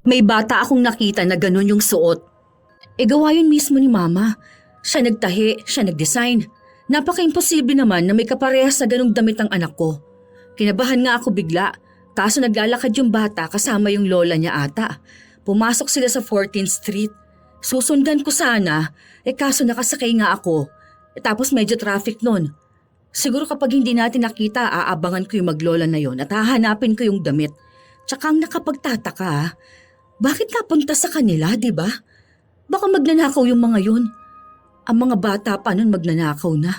May bata akong nakita na ganun yung suot. Gawa yun mismo ni Mama. Siya nagtahi, siya nagdesign. Napaka-imposible naman na may kaparehas na ganung damit ang anak ko. Kinabahan nga ako bigla, kaso naglalakad yung bata kasama yung lola niya ata. Pumasok sila sa 14th Street. Susundan ko sana, kaso nakasakay nga ako. Tapos medyo traffic nun. Siguro kapag hindi natin nakita, aabangan ko yung maglola na yon at hahanapin ko yung damit. Tsaka ang nakapagtataka, bakit napunta sa kanila, di ba? Baka magnanakaw yung mga yun. Ang mga bata pa nun magnanakaw na.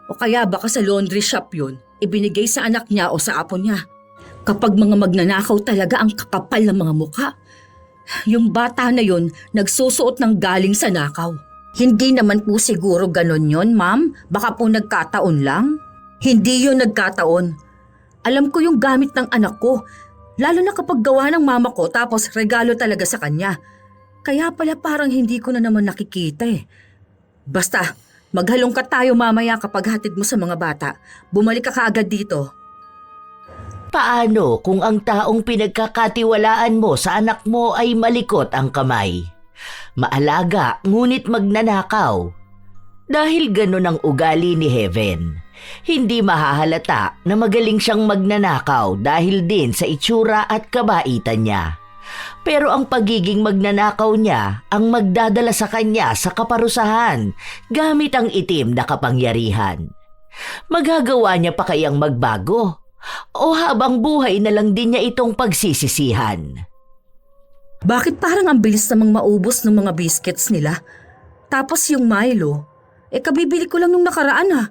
O kaya baka sa laundry shop yun, ibinigay sa anak niya o sa apo niya. Kapag mga magnanakaw talaga ang kakapal ng mga mukha. Yung bata na yun nagsusuot ng galing sa nakaw. Hindi naman po siguro ganon yon, ma'am. Baka po nagkataon lang. Hindi yun nagkataon. Alam ko yung gamit ng anak ko. Lalo na kapag gawa ng mama ko tapos regalo talaga sa kanya. Kaya pala parang hindi ko na naman nakikita eh. Basta, maghalongkat tayo mamaya kapag hatid mo sa mga bata. Bumalik ka kaagad dito. Paano kung ang taong pinagkakatiwalaan mo sa anak mo ay malikot ang kamay? Maalaga ngunit magnanakaw. Dahil ganun ang ugali ni Heaven, hindi mahahalata na magaling siyang magnanakaw dahil din sa itsura at kabaitan niya. Pero ang pagiging magnanakaw niya ang magdadala sa kanya sa kaparusahan gamit ang itim na kapangyarihan. Magagawa niya pa kayang magbago? O habang buhay na lang din niya itong pagsisisihan? Bakit parang ang bilis namang maubos ng mga biscuits nila? Tapos yung Milo, kabibili ko lang nung nakaraan ha.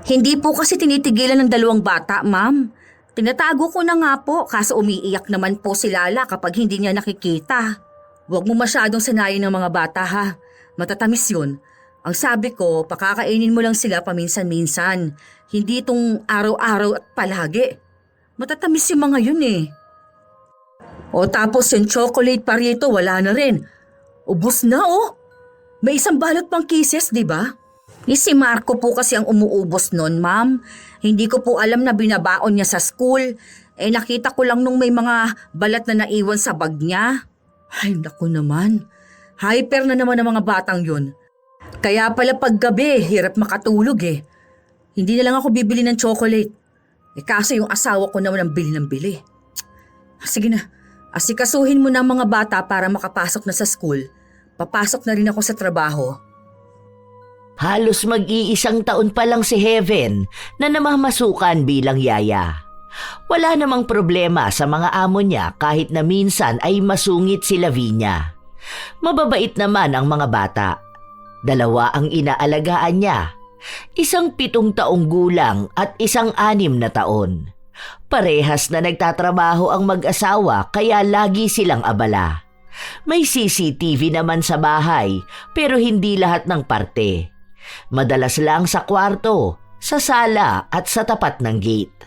Hindi po kasi tinitigilan ng dalawang bata, ma'am. Tinatago ko na nga po kaso umiiyak naman po si Lala kapag hindi niya nakikita. Huwag mo masyadong sanayin ng mga bata ha. Matatamis yun. Ang sabi ko, pakakainin mo lang sila paminsan-minsan. Hindi itong araw-araw at palagi. Matatamis yung mga yun eh. O tapos yung chocolate parito wala na rin. Ubus na oh. May isang balot pang kisses, di ba? Si Marco po kasi ang umuubos nun, ma'am. Hindi ko po alam na binabaon niya sa school. Nakita ko lang nung may mga balat na naiwan sa bag niya. Ay, naku naman. Hyper na naman ang mga batang yun. Kaya pala paggabi, hirap makatulog eh. Hindi na lang ako bibili ng chocolate. Kaso yung asawa ko naman ang bili ng bili. Sige na, asikasuhin mo na ang mga bata para makapasok na sa school. Papasok na rin ako sa trabaho. Halos mag-iisang taon pa lang si Heaven na namamasukan bilang yaya. Wala namang problema sa mga amo niya kahit na minsan ay masungit si Lavinia. Mababait naman ang mga bata. 2 ang inaalagaan niya. 1 7 taong gulang at 1 6 na taon. Parehas na nagtatrabaho ang mag-asawa kaya lagi silang abala. May CCTV naman sa bahay pero hindi lahat ng parte. Madalas lang sa kwarto, sa sala at sa tapat ng gate.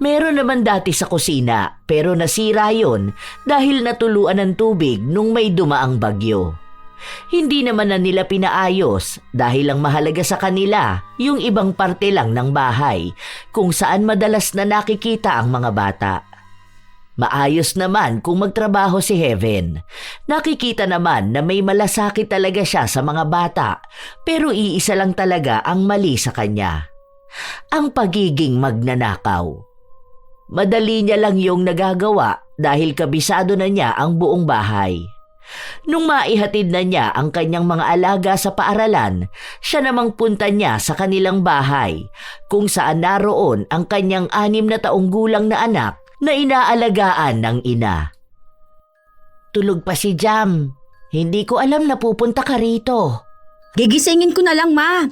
Meron naman dati sa kusina pero nasira yon dahil natuluan ng tubig nung may dumaang bagyo. Hindi naman na nila pinaayos dahil ang mahalaga sa kanila yung ibang parte lang ng bahay kung saan madalas na nakikita ang mga bata. Maayos naman kung magtrabaho si Heaven. Nakikita naman na may malasakit talaga siya sa mga bata pero iisa lang talaga ang mali sa kanya. Ang pagiging magnanakaw. Madali niya lang yung nagagawa dahil kabisado na niya ang buong bahay. Nung maihatid na niya ang kanyang mga alaga sa paaralan, siya namang punta niya sa kanilang bahay kung saan naroon ang kanyang 6 na taong gulang na anak na inaalagaan ng ina. Tulog pa si Jam. Hindi ko alam na pupunta ka rito. Gigisingin ko na lang, ma.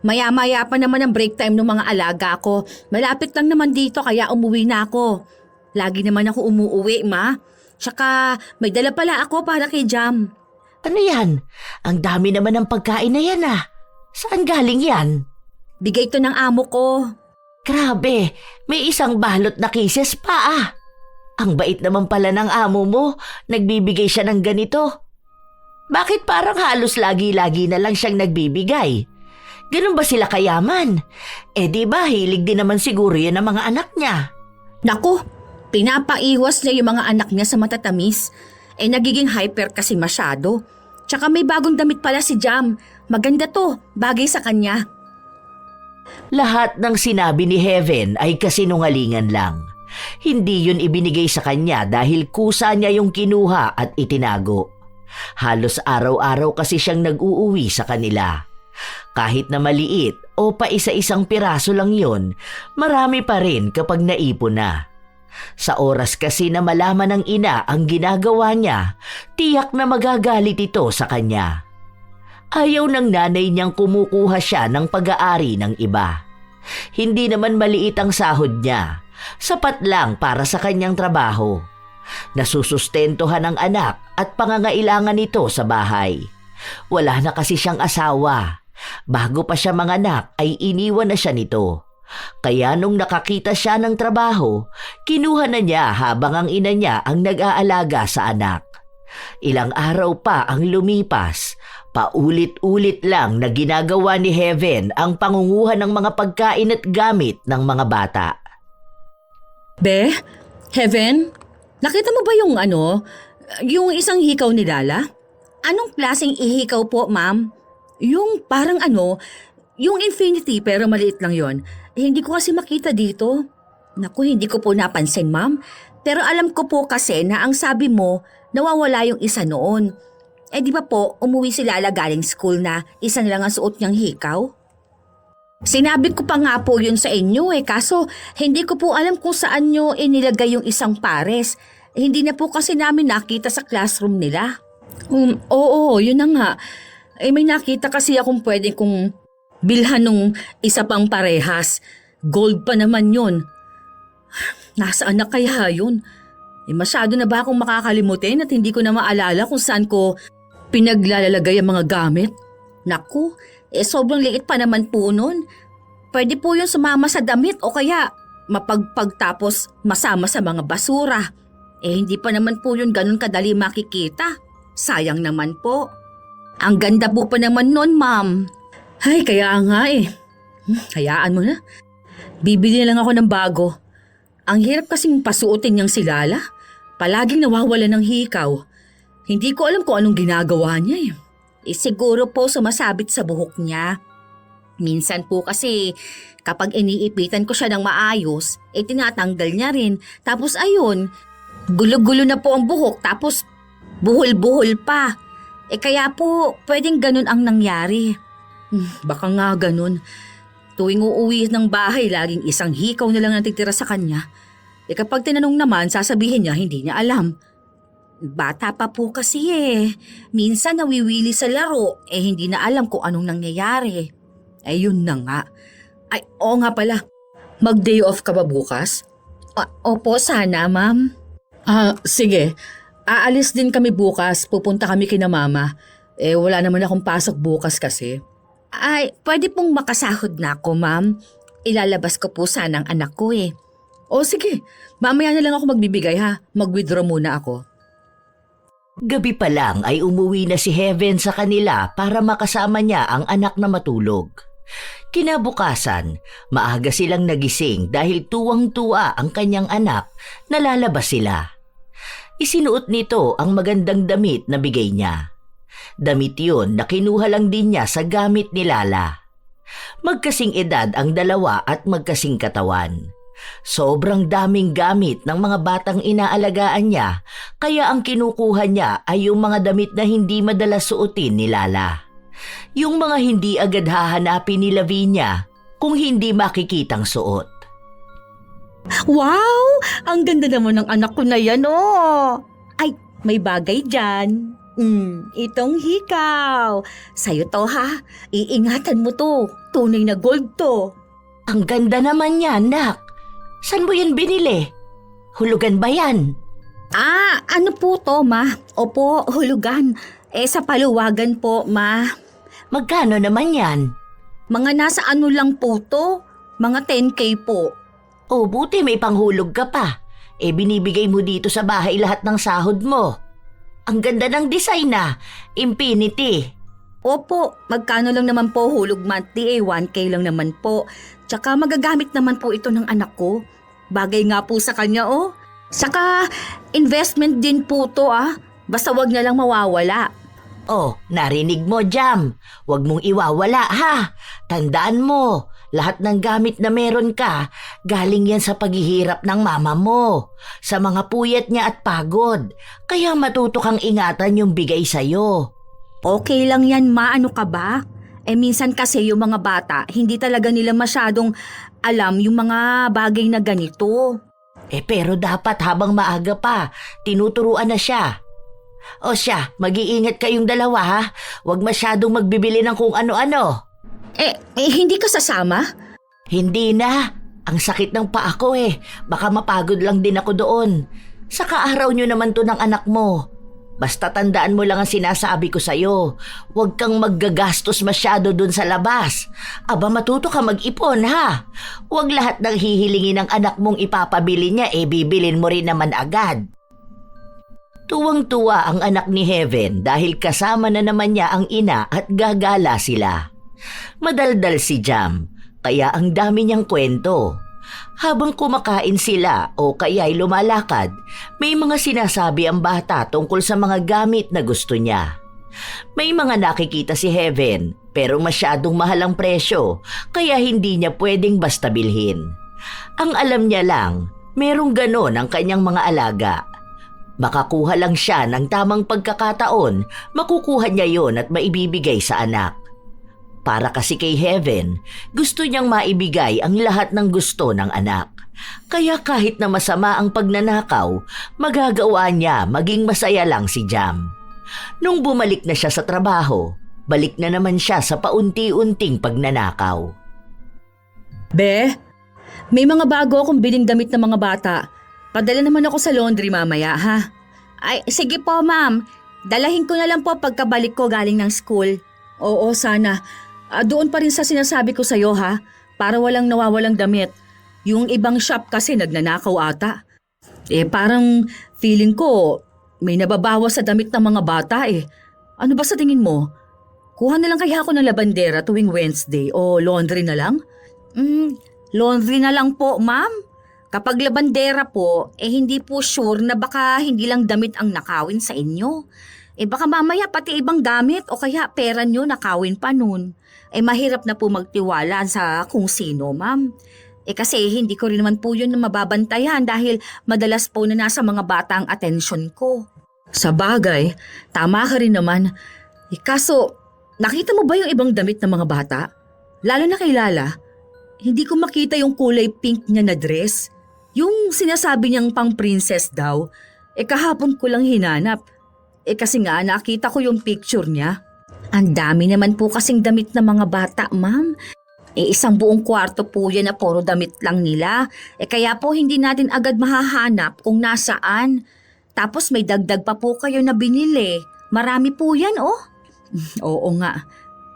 Maya-maya pa naman ang break time ng mga alaga ko. Malapit lang naman dito kaya umuwi na ako. Lagi naman ako umuuwi, ma. Tsaka may dala pala ako para kay Jam. Ano yan? Ang dami naman ng pagkain na yan ah. Saan galing yan? Bigay to ng amo ko. Grabe, may 1 balot na kisses pa ah. Ang bait naman pala ng amo mo, nagbibigay siya ng ganito. Bakit parang halos lagi-lagi na lang siyang nagbibigay? Ganun ba sila kayaman? Di ba hilig din naman siguro yan ng mga anak niya? Naku, pinapaiwas niya yung mga anak niya sa matatamis. Nagiging hyper kasi masyado. Tsaka may bagong damit pala si Jam. Maganda to, bagay sa kanya. Lahat ng sinabi ni Heaven ay kasinungalingan lang. Hindi yun ibinigay sa kanya dahil kusa niya yung kinuha at itinago. Halos araw-araw kasi siyang nag-uuwi sa kanila. Kahit na maliit o pa isa-isang piraso lang yun, marami pa rin kapag naipon na. Sa oras kasi na malaman ng ina ang ginagawa niya, tiyak na magagalit ito sa kanya. Ayaw ng nanay niyang kumukuha siya ng pag-aari ng iba. Hindi naman maliit ang sahod niya, sapat lang para sa kanyang trabaho. Nasusustentuhan ang anak at pangangailangan nito sa bahay. Wala na kasi siyang asawa. Bago pa siya manganak ay iniwan na siya nito. Kaya nung nakakita siya ng trabaho, kinuha na niya habang ang ina niya ang nag-aalaga sa anak. Ilang araw pa ang lumipas, paulit-ulit lang na ginagawa ni Heaven ang pangunguha ng mga pagkain at gamit ng mga bata. Be, Heaven, nakita mo ba yung isang hikaw ni Lala? Anong klaseng ihikaw po, ma'am? Yung parang yung infinity pero maliit lang yon. Hindi ko kasi makita dito. Naku, hindi ko po napansin, ma'am. Pero alam ko po kasi na ang sabi mo, nawawala yung isa noon. Di ba po, umuwi si Lala galing school na isa na lang ang suot niyang hikaw? Sinabi ko pa nga po yun sa inyo kaso hindi ko po alam kung saan nyo inilagay yung isang pares. Hindi na po kasi namin nakita sa classroom nila. Oo, yun na nga. May nakita kasi akong pwede kong bilhan nung isa pang parehas. Gold pa naman yun. Nasaan na kaya yun? Masyado na ba akong makakalimutin at hindi ko na maalala kung saan ko pinaglalagay ang mga gamit? Naku, sobrang liit pa naman po nun. Pwede po yun sumama sa damit o kaya mapagpagtapos masama sa mga basura. Hindi pa naman po yun ganun kadali makikita. Sayang naman po. Ang ganda po pa naman nun, ma'am. Ay, kaya nga Hayaan mo na. Bibili na lang ako ng bago. Ang hirap kasing pasuotin niyang si Lala. Palaging nawawala ng hikaw. Hindi ko alam kung anong ginagawa niya siguro po sumasabit sa buhok niya. Minsan po kasi kapag iniipitan ko siya ng maayos, tinatanggal niya rin. Tapos ayun, gulo-gulo na po ang buhok tapos buhol-buhol pa. Kaya po pwedeng ganun ang nangyari. Baka nga ganun. Tuwing uuwi ng bahay, laging isang hikaw na lang natitira sa kanya. Kapag tinanong naman, sasabihin niya hindi niya alam. Bata pa po kasi Minsan nawiwili sa laro, hindi na alam kung anong nangyayari. Yun na nga. Oo nga pala. Mag-day off ka ba bukas? Opo, sana ma'am. Sige. Aalis din kami bukas. Pupunta kami kina mama. Wala naman akong pasok bukas kasi. Pwede pong makasahod na ako, ma'am. Ilalabas ko po sana ang anak ko O sige, mamaya na lang ako magbibigay ha. Mag-withdraw muna ako. Gabi pa lang ay umuwi na si Heaven sa kanila para makasama niya ang anak na matulog. Kinabukasan, maaga silang nagising dahil tuwang-tuwa ang kanyang anak na lalabas sila. Isinuot nito ang magandang damit na bigay niya. Damit yun na kinuha lang din niya sa gamit ni Lala. Magkasing edad ang dalawa at magkasing katawan. Sobrang daming gamit ng mga batang inaalagaan niya, kaya ang kinukuha niya ay yung mga damit na hindi madalas suotin ni Lala. Yung mga hindi agad hahanapin ni Lavinia kung hindi makikitang suot. Wow! Ang ganda naman ng anak ko na yan Ay, may bagay dyan. Itong hikaw. Sa'yo to ha. Iingatan mo to. Tunay na gold to. Ang ganda naman yan, nak. Saan mo yan binili? Hulugan ba yan? Ano po to, ma? Opo, hulugan. Sa paluwagan po, ma. Magkano naman yan? Mga nasa ano lang po to? Mga 10K po. Buti may panghulog ka pa. Binibigay mo dito sa bahay lahat ng sahod mo. Ang ganda ng design Infinity. Opo, magkano lang naman po hulog monthly 1K lang naman po. Tsaka magagamit naman po ito ng anak ko. Bagay nga po sa kanya Saka investment din po to Basta wag na lang mawawala. Oh, narinig mo, Jam. Huwag mong iwawala, ha? Tandaan mo, lahat ng gamit na meron ka, galing yan sa paghihirap ng mama mo. Sa mga puyat niya at pagod. Kaya matuto kang ingatan yung bigay sa'yo. Okay lang yan, ma. Ano ka ba? Minsan kasi yung mga bata, hindi talaga nila masyadong alam yung mga bagay na ganito. Pero dapat habang maaga pa, tinuturuan na siya. O siya, mag-iingat kayong dalawa, ha? Huwag masyadong magbibili ng kung ano-ano. Hindi ka sasama? Hindi na. Ang sakit ng paa ko Baka mapagod lang din ako doon. Sa kaaraw nyo naman to ng anak mo. Basta tandaan mo lang ang sinasabi ko sa'yo. Huwag kang maggagastos masyado dun sa labas. Aba, matuto ka mag-ipon, ha? Huwag lahat ng hihilingin ng anak mong ipapabili niya, bibilin mo rin naman agad. Tuwang-tuwa ang anak ni Heaven dahil kasama na naman niya ang ina at gagala sila. Madaldal si Jam, kaya ang dami niyang kwento. Habang kumakain sila o kaya'y lumalakad, may mga sinasabi ang bata tungkol sa mga gamit na gusto niya. May mga nakikita si Heaven pero masyadong mahal ang presyo kaya hindi niya pwedeng basta bilhin. Ang alam niya lang, merong ganon ang kanyang mga alaga. Makakuha lang siya ng tamang pagkakataon, makukuha niya yon at maibibigay sa anak. Para kasi kay Heaven, gusto niyang maibigay ang lahat ng gusto ng anak. Kaya kahit na masama ang pagnanakaw, magagawa niya maging masaya lang si Jam. Nung bumalik na siya sa trabaho, balik na naman siya sa paunti-unting pagnanakaw. Be, may mga bago akong biling damit ng mga bata. Padala naman ako sa laundry mamaya, ha? Ay, sige po, ma'am. Dalahin ko na lang po pagkabalik ko galing ng school. Oo, sana. Doon pa rin sa sinasabi ko sa'yo, ha? Para walang nawawalang damit. Yung ibang shop kasi nagnanakaw ata. Parang feeling ko may nababawas sa damit ng mga bata Ano ba sa tingin mo? Kuha na lang kaya ako ng labandera tuwing Wednesday o laundry na lang? Laundry na lang po, ma'am. Kapag labandera po, hindi po sure na baka hindi lang damit ang nakawin sa inyo. Baka mamaya pati ibang gamit o kaya pera nyo nakawin pa nun. Mahirap na po magtiwala sa kung sino, ma'am. Kasi hindi ko rin naman po yun na mababantayan dahil madalas po na nasa mga bata ang atensyon ko. Sa bagay, tama ka rin naman. Kaso, nakita mo ba yung ibang damit ng mga bata? Lalo na kay Lala, hindi ko makita yung kulay pink niya na dress. Yung sinasabi niyang pang princess daw, kahapon ko lang hinanap. Kasi nga nakita ko yung picture niya. Ang dami naman po kasing damit ng mga bata, ma'am. Isang buong kwarto po yan na puro damit lang nila. Kaya po hindi natin agad mahahanap kung nasaan. Tapos may dagdag pa po kayo na binili. Marami po yan, oh. Oo nga,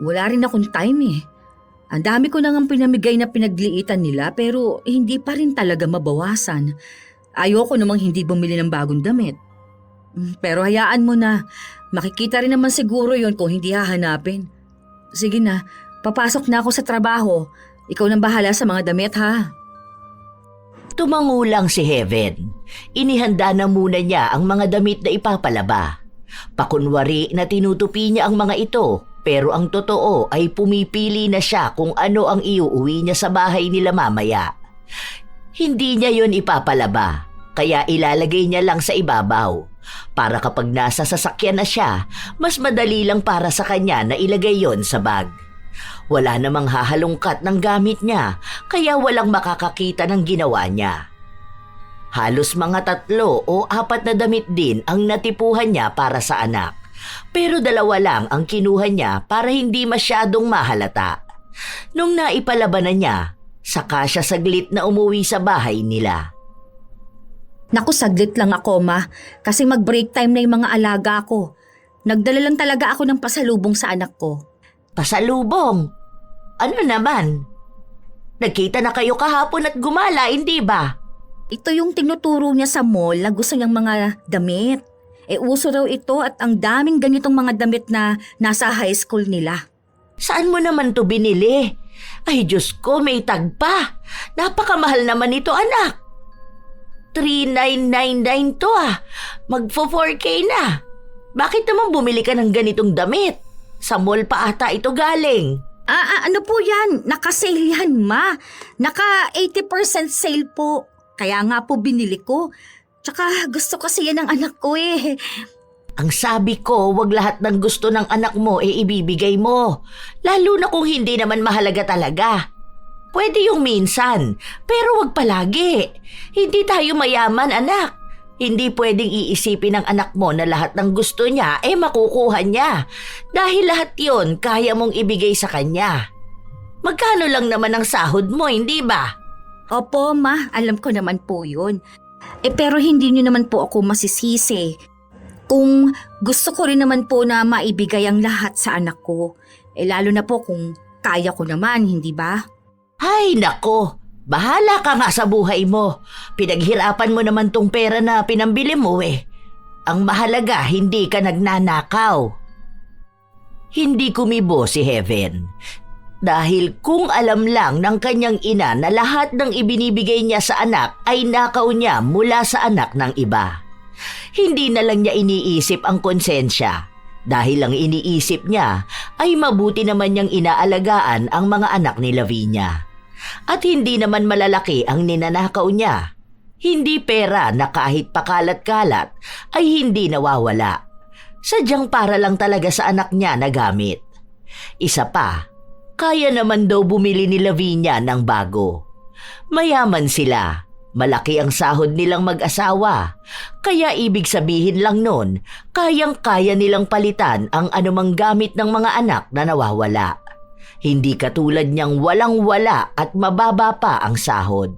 wala rin akong time Ang dami ko nang pinamigay na pinagliitan nila pero hindi pa rin talaga mabawasan. Ayoko namang hindi bumili ng bagong damit. Pero hayaan mo na, makikita rin naman siguro yon kung hindi hahanapin. Sige na, papasok na ako sa trabaho. Ikaw nang bahala sa mga damit, ha? Tumangulang si Heaven. Inihanda na muna niya ang mga damit na ipapalaba. Pakunwari na tinutupi niya ang mga ito, pero ang totoo ay pumipili na siya kung ano ang iuuwi niya sa bahay nila mamaya. Hindi niya yon ipapalaba, kaya ilalagay niya lang sa ibabaw. Para kapag nasa sasakyan na siya, mas madali lang para sa kanya na ilagay yon sa bag. Wala namang hahalungkat ng gamit niya, kaya walang makakakita ng ginawa niya. Halos mga 3 o 4 na damit din ang natipuhan niya para sa anak. Pero 2 lang ang kinuha niya para hindi masyadong mahalata. Nung naipalaba na niya, saka siya saglit na umuwi sa bahay nila. Naku, saglit lang ako, ma. Kasi mag-break time na yung mga alaga ko. Nagdala lang talaga ako ng pasalubong sa anak ko. Pasalubong? Ano naman? Nagkita na kayo kahapon at gumala, hindi ba? Ito yung tinuturo niya sa mall na gusto niyang mga damit. Uso raw ito at ang daming ganitong mga damit na nasa high school nila. Saan mo naman to binili? Ay Diyos ko, may tag pa. Napakamahal naman ito, anak. 3,999 to Magfo 4K na. Bakit naman bumili ka ng ganitong damit? Sa mall pa ata ito galing. Ano po yan? Naka-sale yan, ma. Naka 80% sale po. Kaya nga po binili ko. Tsaka gusto kasi yan ng anak ko eh. Ang sabi ko, wag lahat ng gusto ng anak mo ibibigay mo. Lalo na kung hindi naman mahalaga talaga. Pwede yung minsan, pero wag palagi. Hindi tayo mayaman, anak. Hindi pwedeng iisipin ng anak mo na lahat ng gusto niya makukuha niya. Dahil lahat yon kaya mong ibigay sa kanya. Magkano lang naman ang sahod mo, hindi ba? Opo, ma. Alam ko naman po yun. Pero hindi nyo naman po ako masisisi. Kung gusto ko rin naman po na maibigay ang lahat sa anak ko. Lalo na po kung kaya ko naman, hindi ba? Ay, nako. Bahala ka nga sa buhay mo. Pinaghirapan mo naman tong pera na pinambili mo eh. Ang mahalaga, hindi ka nagnanakaw. Hindi kumibo si Heaven. Dahil kung alam lang ng kanyang ina na lahat ng ibinibigay niya sa anak ay nakaw niya mula sa anak ng iba. Hindi na lang niya iniisip ang konsensya. Dahil ang iniisip niya ay mabuti naman niyang inaalagaan ang mga anak ni Lavinia. At hindi naman malalaki ang ninanakaw niya. Hindi pera na kahit pakalat-kalat ay hindi nawawala. Sadyang para lang talaga sa anak niya na gamit. Isa pa, kaya naman daw bumili ni Lavinia ng bago. Mayaman sila, malaki ang sahod nilang mag-asawa. Kaya ibig sabihin lang nun, kayang-kaya nilang palitan ang anumang gamit ng mga anak na nawawala. Hindi katulad niyang walang-wala at mababa pa ang sahod.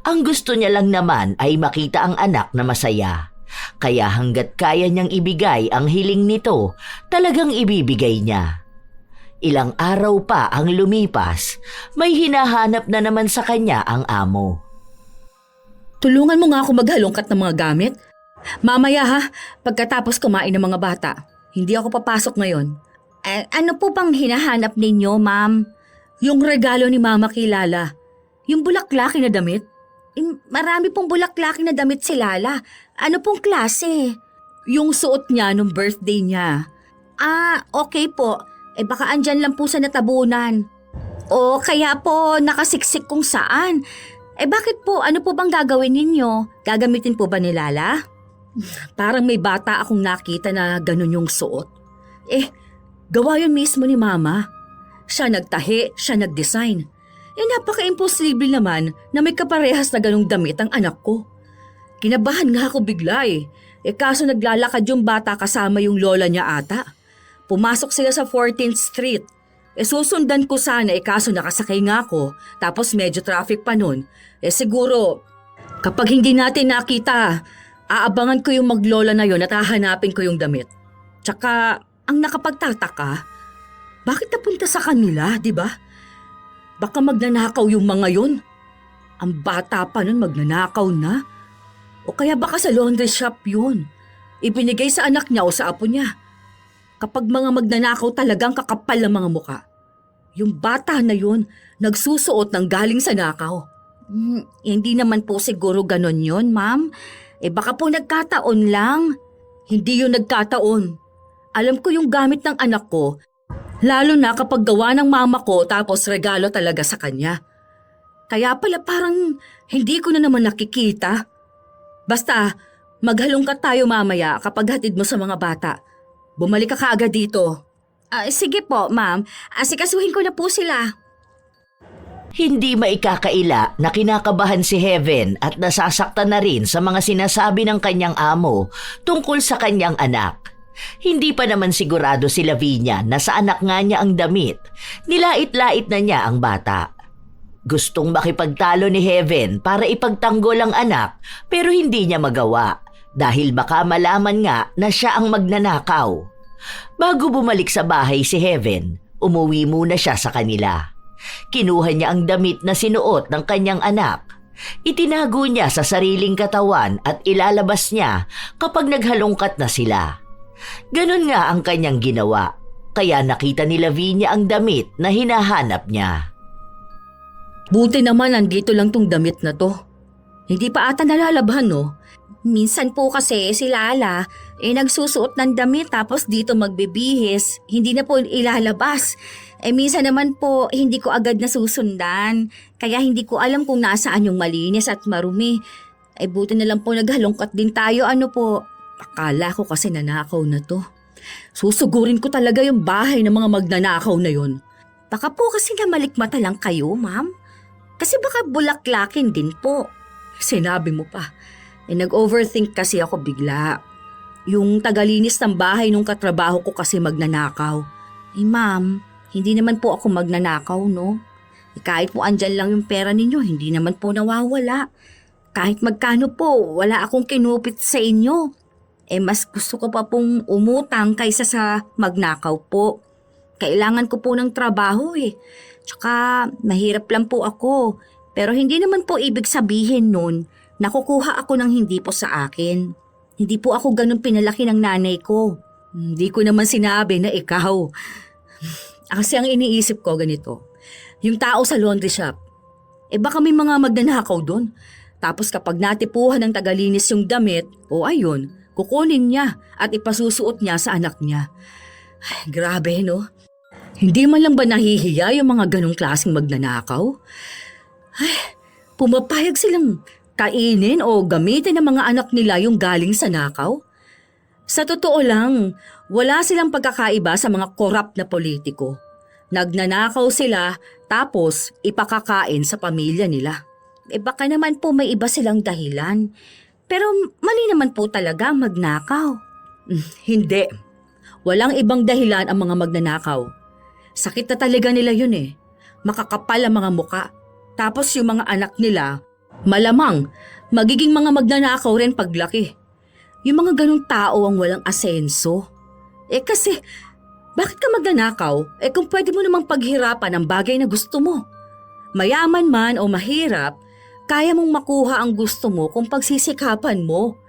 Ang gusto niya lang naman ay makita ang anak na masaya. Kaya hanggat kaya niyang ibigay ang hiling nito, talagang ibibigay niya. Ilang araw pa ang lumipas, may hinahanap na naman sa kanya ang amo. Tulungan mo nga ako maghalongkat ng mga gamit. Mamaya ha, pagkatapos kumain ng mga bata. Hindi ako papasok ngayon. Ano po bang hinahanap ninyo, ma'am? Yung regalo ni Mama kay Lala. Yung bulaklaki na damit. Marami pong bulaklaki na damit si Lala. Ano pong klase? Yung suot niya nung birthday niya. Okay po. Baka andyan lang po sa natabunan. O kaya po nakasiksik kung saan. Bakit po? Ano po bang gagawin ninyo? Gagamitin po ba ni Lala? Parang may bata akong nakita na ganun yung suot. Gawa yun mismo ni Mama. Siya nagtahi, siya nagdesign. Napaka-imposible naman na may kaparehas na ganung damit ang anak ko. Kinabahan nga ako bigla kaso naglalakad yung bata kasama yung lola niya ata. Pumasok sila sa 14th Street. Susundan ko sana kaso nakasakay nga ako tapos medyo traffic pa nun. Siguro kapag hindi natin nakita, aabangan ko yung maglola na yun at hahanapin ko yung damit. Tsaka ang nakapagtataka, bakit napunta sa kanila, di ba? Baka magnanakaw yung mga yun. Ang bata pa nun magnanakaw na. O kaya baka sa laundry shop yun. Ibinigay sa anak niya o sa apo niya. Kapag mga magnanakaw talagang kakapal ang mga muka. Yung bata na yun, nagsusuot ng galing sa nakaw. Hindi naman po siguro ganon yun, ma'am. Baka po nagkataon lang. Hindi yun nagkataon. Alam ko yung gamit ng anak ko, lalo na kapag gawa ng mama ko tapos regalo talaga sa kanya. Kaya pala parang hindi ko na naman nakikita. Basta, maghalongkat tayo mamaya kapag hatid mo sa mga bata. Bumalik ka kaagad dito. Sige po, ma'am. Asikasuhin ko na po sila. Hindi maikakaila na kinakabahan si Heaven at nasasaktan na rin sa mga sinasabi ng kanyang amo tungkol sa kanyang anak. Hindi pa naman sigurado si Lavinia na sa anak nga niya ang damit. Nilait-lait na niya ang bata. Gustong makipagtalo ni Heaven para ipagtanggol ang anak pero hindi niya magawa dahil baka malaman nga na siya ang magnanakaw. Bago bumalik sa bahay si Heaven, umuwi muna siya sa kanila. Kinuha niya ang damit na sinuot ng kanyang anak. Itinago niya sa sariling katawan at ilalabas niya kapag naghalongkat na sila. Ganon nga ang kanyang ginawa, kaya nakita ni Lavinia ang damit na hinahanap niya. Buti naman nandito lang tong damit na to. Hindi pa ata nalalabhan, no? Minsan po kasi si Lala, nagsusuot ng damit tapos dito magbibihis, hindi na po ilalabas. Minsan naman po, hindi ko agad nasusundan. Kaya hindi ko alam kung nasaan yung malinis at marumi. Buti na lang po naghalongkat din tayo, ano po. Akala ko kasi nanakaw na to. Susugurin ko talaga yung bahay ng mga magnanakaw na yon. Baka po kasi namalikmata lang kayo, ma'am. Kasi baka bulaklakin din po. Sinabi mo pa. Nag-overthink kasi ako bigla. Yung tagalinis ng bahay nung katrabaho ko kasi magnanakaw. Ma'am, hindi naman po ako magnanakaw, no? Kahit po andyan lang yung pera ninyo, hindi naman po nawawala. Kahit magkano po, wala akong kinupit sa inyo. Mas gusto ko pa pong umutang kaysa sa magnakaw po. Kailangan ko po ng trabaho Tsaka mahirap lang po ako. Pero hindi naman po ibig sabihin nun, nakukuha ako ng hindi po sa akin. Hindi po ako ganun pinalaki ng nanay ko. Hindi ko naman sinabi na ikaw. Kasi ang iniisip ko ganito, yung tao sa laundry shop, baka may mga magnanakaw doon. Tapos kapag natipuhan ng tagalinis yung damit, ayun, kukunin niya at ipasusuot niya sa anak niya. Ay, grabe no? Hindi man lang ba nahihiya yung mga ganong klaseng magnanakaw? Ay, pumapayag silang kainin o gamitin ng mga anak nila yung galing sa nakaw? Sa totoo lang, wala silang pagkakaiba sa mga korap na politiko. Nagnanakaw sila tapos ipakakain sa pamilya nila. Baka naman po may iba silang dahilan. Pero mali naman po talaga ang magnakaw. Hindi. Walang ibang dahilan ang mga magnanakaw. Sakit na talaga nila yun Makakapal ang mga muka. Tapos yung mga anak nila, malamang magiging mga magnanakaw rin paglaki. Yung mga ganong tao ang walang asenso. Kasi, bakit ka magnanakaw? Kung pwede mo namang paghirapan ang bagay na gusto mo. Mayaman man o mahirap, kaya mong makuha ang gusto mo kung pagsisikapan mo.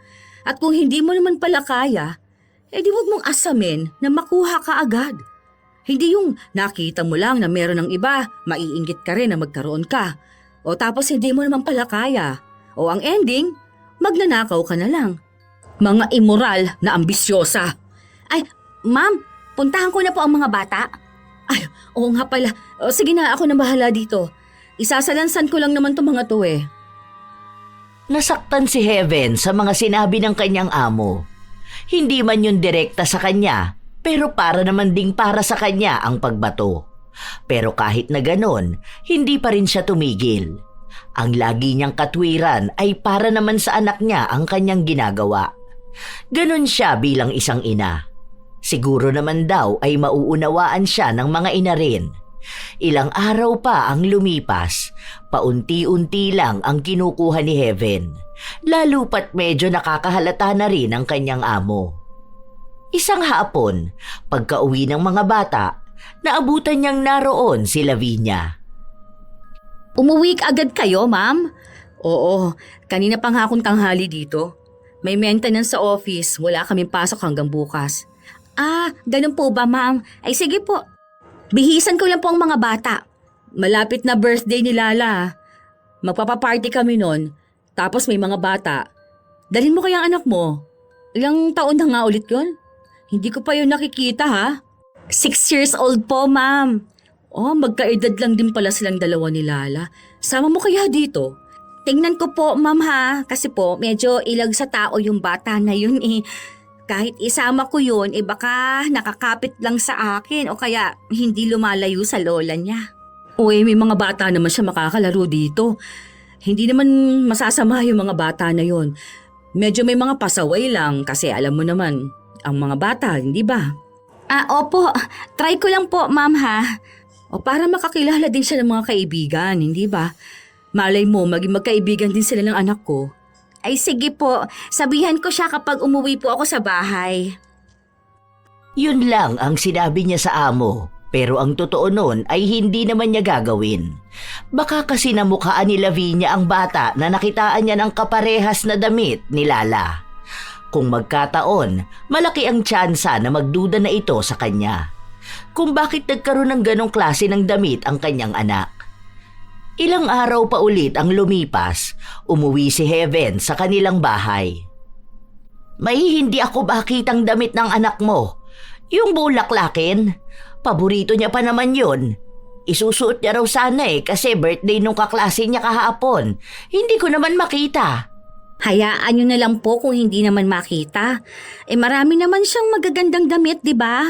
At kung hindi mo naman pala kaya, di wag mong asamin na makuha ka agad. Hindi yung nakita mo lang na meron ng iba, maiinggit ka rin na magkaroon ka. O tapos hindi mo naman pala kaya. O ang ending, magnanakaw ka na lang. Mga immoral na ambisyosa. Ay, ma'am, puntahan ko na po ang mga bata. Ay, oo nga pala. Sige na, ako na bahala dito. Isasalansan ko lang naman itong mga to Nasaktan si Heaven sa mga sinabi ng kanyang amo. Hindi man yun direkta sa kanya, pero para naman ding para sa kanya ang pagbato. Pero kahit na ganon, hindi pa rin siya tumigil. Ang lagi niyang katwiran ay para naman sa anak niya ang kanyang ginagawa. Ganon siya bilang isang ina. Siguro naman daw ay mauunawaan siya ng mga ina rin. Ilang araw pa ang lumipas, paunti-unti lang ang kinukuha ni Heaven, lalo pat medyo nakakahalata na rin ang kanyang amo. Isang hapon, pagka-uwi ng mga bata, naabutan niyang naroon si Lavinia. Umuwi agad kayo, ma'am? Oo, kanina pang akong tanghali dito. May maintenance sa office, wala kaming pasok hanggang bukas. Ganun po ba, ma'am? Ay sige po. Bihisan ko lang po ang mga bata. Malapit na birthday ni Lala. Magpapaparty kami nun, tapos may mga bata. Dalhin mo kaya ang anak mo. Ilang taon na nga ulit yun? Hindi ko pa yun nakikita 6 years old po, ma'am. Magkaedad lang din pala silang dalawa ni Lala. Sama mo kaya dito? Tingnan ko po, ma'am kasi po medyo ilag sa tao yung bata na yun Kahit isama ko yun, baka nakakapit lang sa akin o kaya hindi lumalayo sa lola niya. May mga bata naman siya makakalaro dito. Hindi naman masasama yung mga bata na yun. Medyo may mga pasaway lang kasi alam mo naman, ang mga bata, hindi ba? Opo. Try ko lang po, ma'am O para makakilala din siya ng mga kaibigan, hindi ba? Malay mo, maging magkaibigan din sila ng anak ko. Ay sige po, sabihan ko siya kapag umuwi po ako sa bahay. Yun lang ang sinabi niya sa amo, pero ang totoo nun ay hindi naman niya gagawin. Baka kasi namukhaan ni Lavinia ang bata na nakitaan niya ng kaparehas na damit ni Lala. Kung magkataon, malaki ang tsansa na magduda na ito sa kanya. Kung bakit nagkaroon ng ganong klase ng damit ang kanyang anak. Ilang araw pa ulit ang lumipas, umuwi si Heaven sa kanilang bahay. May hindi ako makitang damit ng anak mo. Yung bulaklakin, paborito niya pa naman yun. Isusuot niya raw sana kasi birthday nung kaklase niya kahapon. Hindi ko naman makita. Hayaan nyo na lang po kung hindi naman makita. Marami naman siyang magagandang damit, di ba?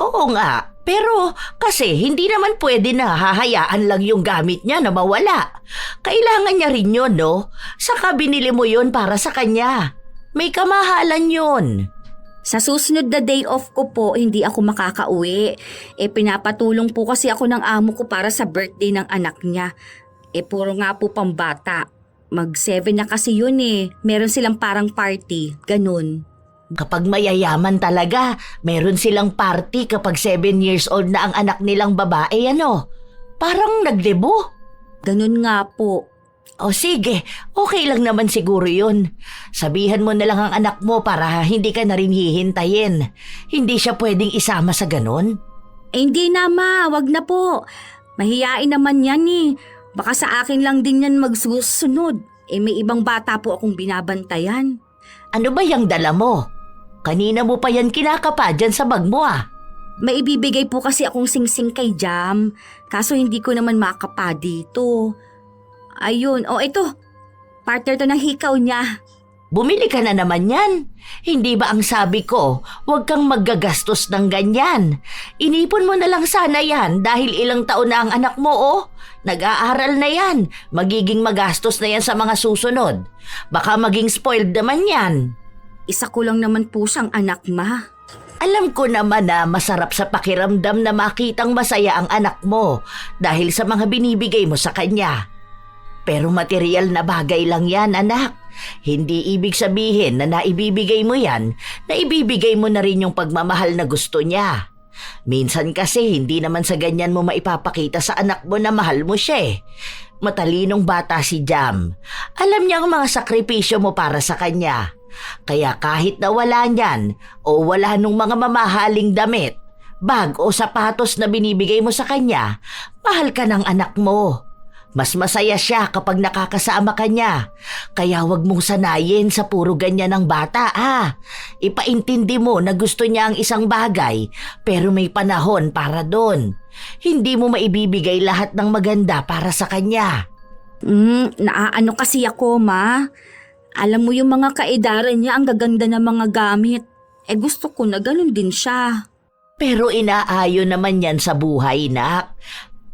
Oo nga, pero kasi hindi naman pwede na hahayaan lang yung gamit niya na mawala. Kailangan niya rin yun, no? Saka binili mo yun para sa kanya. May kamahalan yun. Sa susunod na day off ko po, hindi ako makakauwi. Pinapatulong po kasi ako ng amo ko para sa birthday ng anak niya. Puro nga po pambata. Mag-7 na kasi yun Meron silang parang party, ganun. Kapag mayayaman talaga, meron silang party kapag 7 years old na ang anak nilang babae, ano? Parang nagdebo. Ganun nga po. O sige, okay lang naman siguro yun. Sabihan mo na lang ang anak mo para hindi ka na rin hihintayin. Hindi siya pwedeng isama sa ganun. Hindi na ma, wag na po. Mahiyain naman yan Baka sa akin lang din yan magsusunod. May ibang bata po akong binabantayan. Ano ba yung dala mo? Kanina mo pa yan kinakapa dyan sa bag mo May ibibigay po kasi akong singsing kay Jam. Kaso hindi ko naman makapa dito. Ayun, ito. Partner to ng hikaw niya. Bumili ka na naman yan. Hindi ba ang sabi ko, huwag kang maggagastos ng ganyan. Inipon mo na lang sana yan dahil ilang taon na ang anak mo Nag-aaral na yan. Magiging magastos na yan sa mga susunod. Baka maging spoiled naman yan. Isa ko lang naman po siyang anak, ma. Alam ko naman na masarap sa pakiramdam na makitang masaya ang anak mo dahil sa mga binibigay mo sa kanya. Pero material na bagay lang yan, anak. Hindi ibig sabihin na naibibigay mo yan, na ibibigay mo na rin yung pagmamahal na gusto niya. Minsan kasi hindi naman sa ganyan mo maipapakita sa anak mo na mahal mo siya Matalinong bata si Jam. Alam niya ang mga sakripisyo mo para sa kanya. Kaya kahit na wala niyan o wala nung mga mamahaling damit, bag o sapatos na binibigay mo sa kanya, mahal ka ng anak mo. Mas masaya siya kapag nakakasama ka niya. Kaya wag mong sanayin sa puro ganyan ng bata Ipaintindi mo na gusto niya ang isang bagay pero may panahon para doon. Hindi mo maibibigay lahat ng maganda para sa kanya. Naaano kasi ako, ma. Alam mo yung mga kaedaran niya, ang gaganda ng mga gamit. Gusto ko na ganun din siya. Pero inaayon naman yan sa buhay, nak.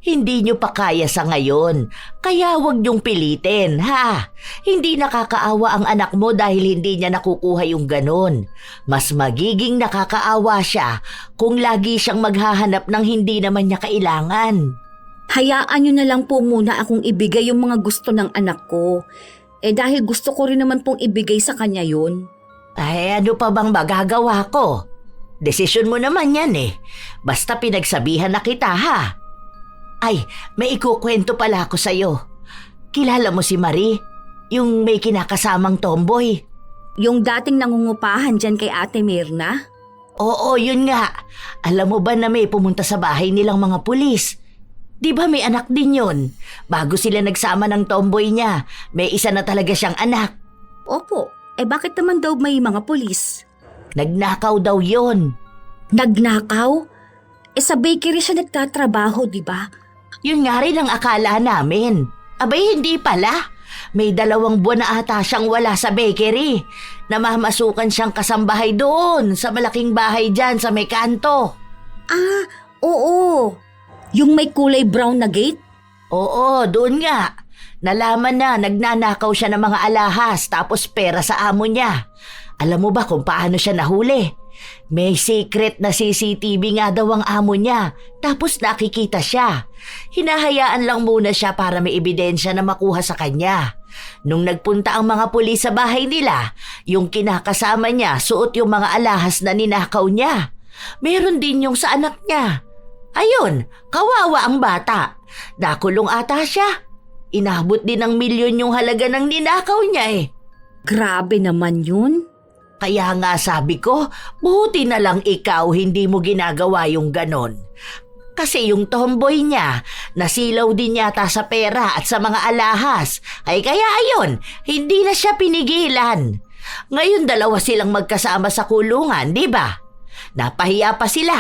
Hindi nyo pa kaya sa ngayon, kaya huwag nyong pilitin, Hindi nakakaawa ang anak mo dahil hindi niya nakukuha yung ganon. Mas magiging nakakaawa siya kung lagi siyang maghahanap ng hindi naman niya kailangan. Hayaan nyo na lang po muna akong ibigay yung mga gusto ng anak ko. Dahil gusto ko rin naman pong ibigay sa kanya yun. Ay, ano pa bang magagawa ko? Desisyon mo naman yan Basta pinagsabihan na kita, Ay, may ikukwento pala ako sa'yo. Kilala mo si Marie? Yung may kinakasamang tomboy? Yung dating nangungupahan dyan kay Ate Mirna? Oo, yun nga. Alam mo ba na may pumunta sa bahay nilang mga pulis? Di ba may anak din yun? Bago sila nagsama ng tomboy niya, may isa na talaga siyang anak. Opo, bakit naman daw may mga pulis? Nagnakaw daw yun. Nagnakaw? Sa bakery siya nagtatrabaho, di ba? Yun nga rin ang akala namin. Abay, hindi pala. May 2 buwan na ata siyang wala sa bakery. Namamasukan siyang kasambahay doon sa malaking bahay dyan sa may kanto. Oo. Yung may kulay brown na gate? Oo, doon nga. Nalaman na nagnanakaw siya ng mga alahas tapos pera sa amo niya. Alam mo ba kung paano siya nahuli? May secret na CCTV nga daw ang amo niya, tapos nakikita siya. Hinahayaan lang muna siya para may ebidensya na makuha sa kanya. Nung nagpunta ang mga pulis sa bahay nila, yung kinakasama niya suot yung mga alahas na ninakaw niya. Meron din yung sa anak niya. Ayun, kawawa ang bata. Nakulong ata siya. Inabot din ng milyon yung halaga ng ninakaw niya Grabe naman yun. Kaya nga sabi ko, buti na lang ikaw hindi mo ginagawa yung ganon. Kasi yung tomboy niya, nasilaw din yata sa pera at sa mga alahas. Ay kaya ayun, hindi na siya pinigilan. Ngayon dalawa silang magkasama sa kulungan, di ba? Napahiya pa sila.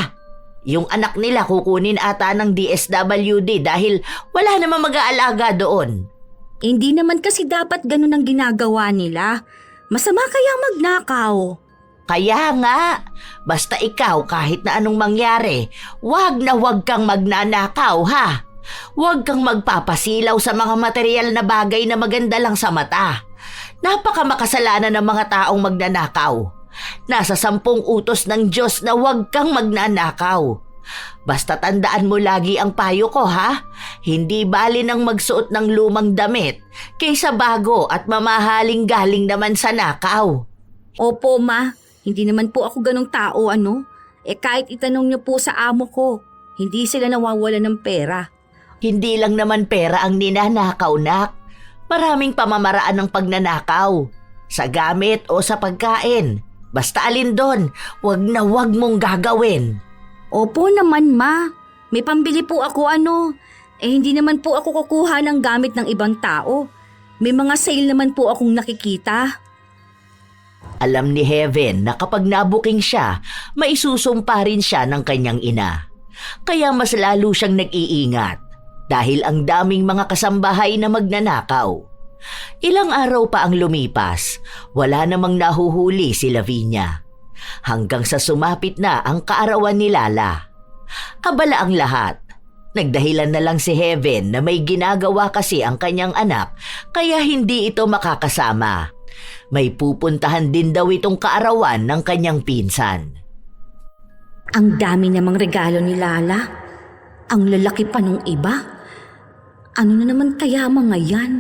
Yung anak nila kukunin ata ng DSWD dahil wala namang mag-aalaga doon. Hindi naman kasi dapat ganun ang ginagawa nila. Masama kaya magnakaw. Kaya nga, basta ikaw kahit na anong mangyari, wag kang magnanakaw ha. Huwag kang magpapasilaw sa mga material na bagay na maganda lang sa mata. Napaka makasalanan ng mga taong magnanakaw. Nasa 10 utos ng Diyos na huwag kang magnanakaw. Basta tandaan mo lagi ang payo ko ha. Hindi bali nang magsuot ng lumang damit kaysa bago at mamahaling galing naman sa nakaw. Opo, Ma. Hindi naman po ako ganong tao, ano? Kahit itanong niyo po sa amo ko, hindi sila nawawala ng pera. Hindi lang naman pera ang ninanakaw, nak. Maraming pamamaraan ng pagnanakaw. Sa gamit o sa pagkain. Basta alin doon, wag na wag mong gagawin. Opo naman, Ma. May pambili po ako, ano? Hindi naman po ako kukuha ng gamit ng ibang tao. May mga sale naman po akong nakikita. Alam ni Heaven na kapag nabuking siya, maisusumpa rin siya ng kanyang ina. Kaya mas lalo siyang nag-iingat dahil ang daming mga kasambahay na magnanakaw. Ilang araw pa ang lumipas, wala namang nahuhuli si Lavinia. Hanggang sa sumapit na ang kaarawan ni Lala. Abala ang lahat. Nagdahilan na lang si Heaven na may ginagawa kasi ang kanyang anak kaya hindi ito makakasama. May pupuntahan din daw itong kaarawan ng kanyang pinsan. Ang dami namang regalo ni Lala. Ang lalaki pa nung iba. Ano na naman kaya mga yan?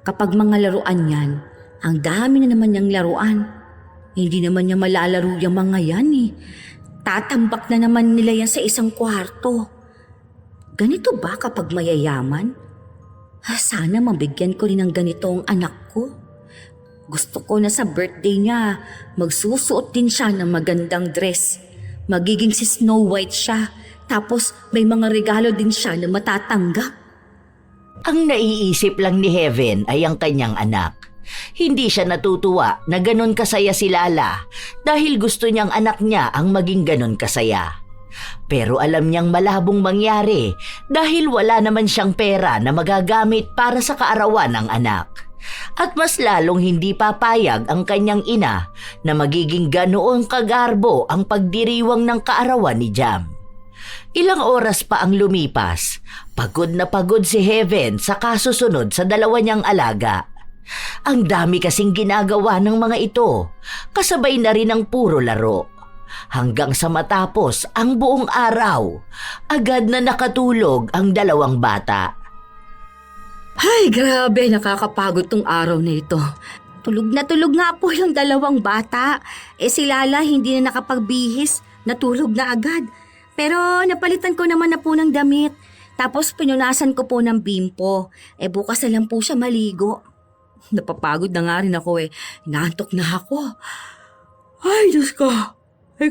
Kapag mga laruan yan, ang dami na naman niyang laruan. Hindi naman niya malalaro yung mga yan eh. Tatambak na naman nila yan sa isang kwarto. Ganito ba kapag mayayaman? Sana mabigyan ko rin ng ganito ang anak ko. Gusto ko na sa birthday niya, magsusuot din siya ng magandang dress. Magiging si Snow White siya, tapos may mga regalo din siya na matatanggap. Ang naiisip lang ni Heaven ay ang kanyang anak. Hindi siya natutuwa na ganon kasaya si Lala dahil gusto niyang anak niya ang maging ganon kasaya. Pero alam niyang malabong mangyari dahil wala naman siyang pera na magagamit para sa kaarawan ng anak. At mas lalong hindi papayag ang kanyang ina na magiging ganoong kagarbo ang pagdiriwang ng kaarawan ni Jam. Ilang oras pa ang lumipas, pagod na pagod si Heaven sa kasusunod sa dalawa niyang alaga. Ang dami kasing ginagawa ng mga ito, kasabay na rin ang puro laro. Hanggang sa matapos ang buong araw, agad na nakatulog ang dalawang bata. Ay, grabe, nakakapagod tong araw na ito. Tulog nga po yung dalawang bata. Si Lala hindi na nakapagbihis, natulog na agad. Pero napalitan ko naman na po ng damit. Tapos pinunasan ko po ng bimpo. Bukas na lang po siya maligo. Napapagod na nga rin ako Inaantok na ako. Ay, Diyos ko.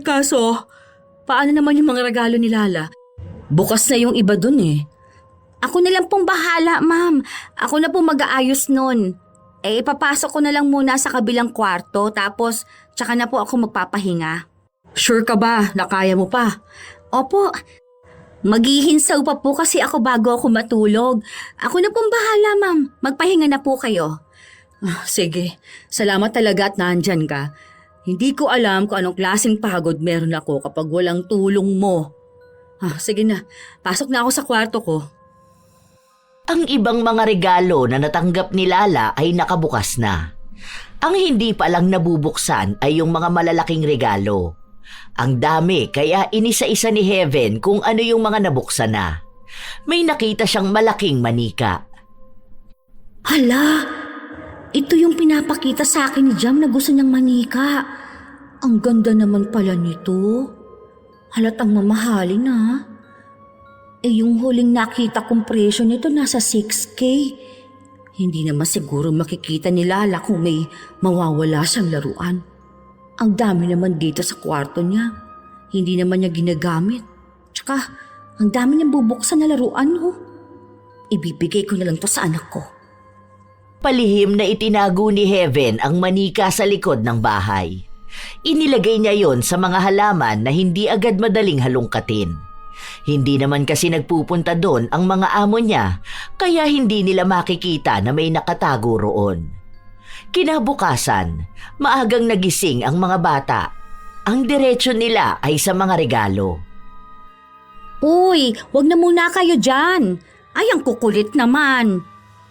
Kaso, paano naman yung mga regalo ni Lala? Bukas na yung iba dun Ako na lang pong bahala, ma'am. Ako na pong mag-aayos nun. Ipapasok ko na lang muna sa kabilang kwarto tapos tsaka na po ako magpapahinga. Sure ka ba na kaya mo pa? Opo. Maghihinsaw pa po kasi ako bago ako matulog. Ako na pong bahala, ma'am. Magpahinga na po kayo. Sige, salamat talaga at nandyan ka. Hindi ko alam kung anong klaseng pagod meron ako kapag walang tulong mo. Sige na, pasok na ako sa kwarto ko. Ang ibang mga regalo na natanggap ni Lala ay nakabukas na. Ang hindi pa lang nabubuksan ay yung mga malalaking regalo. Ang dami kaya inisa-isa ni Heaven kung ano yung mga nabuksan na. May nakita siyang malaking manika. Hala, ito yung pinapakita sa akin ni Jam na gusto niyang manika. Ang ganda naman pala nito. Halatang mamahalin yung huling nakita kong presyo nito nasa 6K. Hindi naman siguro makikita ni Lala kung may mawawala siyang laruan. Ang dami naman dito sa kwarto niya. Hindi naman niya ginagamit. Tsaka, ang dami niyang bubuksan na laruan Ibibigay ko na lang to sa anak ko. Palihim na itinago ni Heaven ang manika sa likod ng bahay. Inilagay niya yon sa mga halaman na hindi agad madaling halungkatin. Hindi naman kasi nagpupunta doon ang mga amo niya, kaya hindi nila makikita na may nakatago roon. Kinabukasan, maagang nagising ang mga bata. Ang diretsyo nila ay sa mga regalo. Uy, wag na muna kayo dyan. Ay, ang kukulit naman.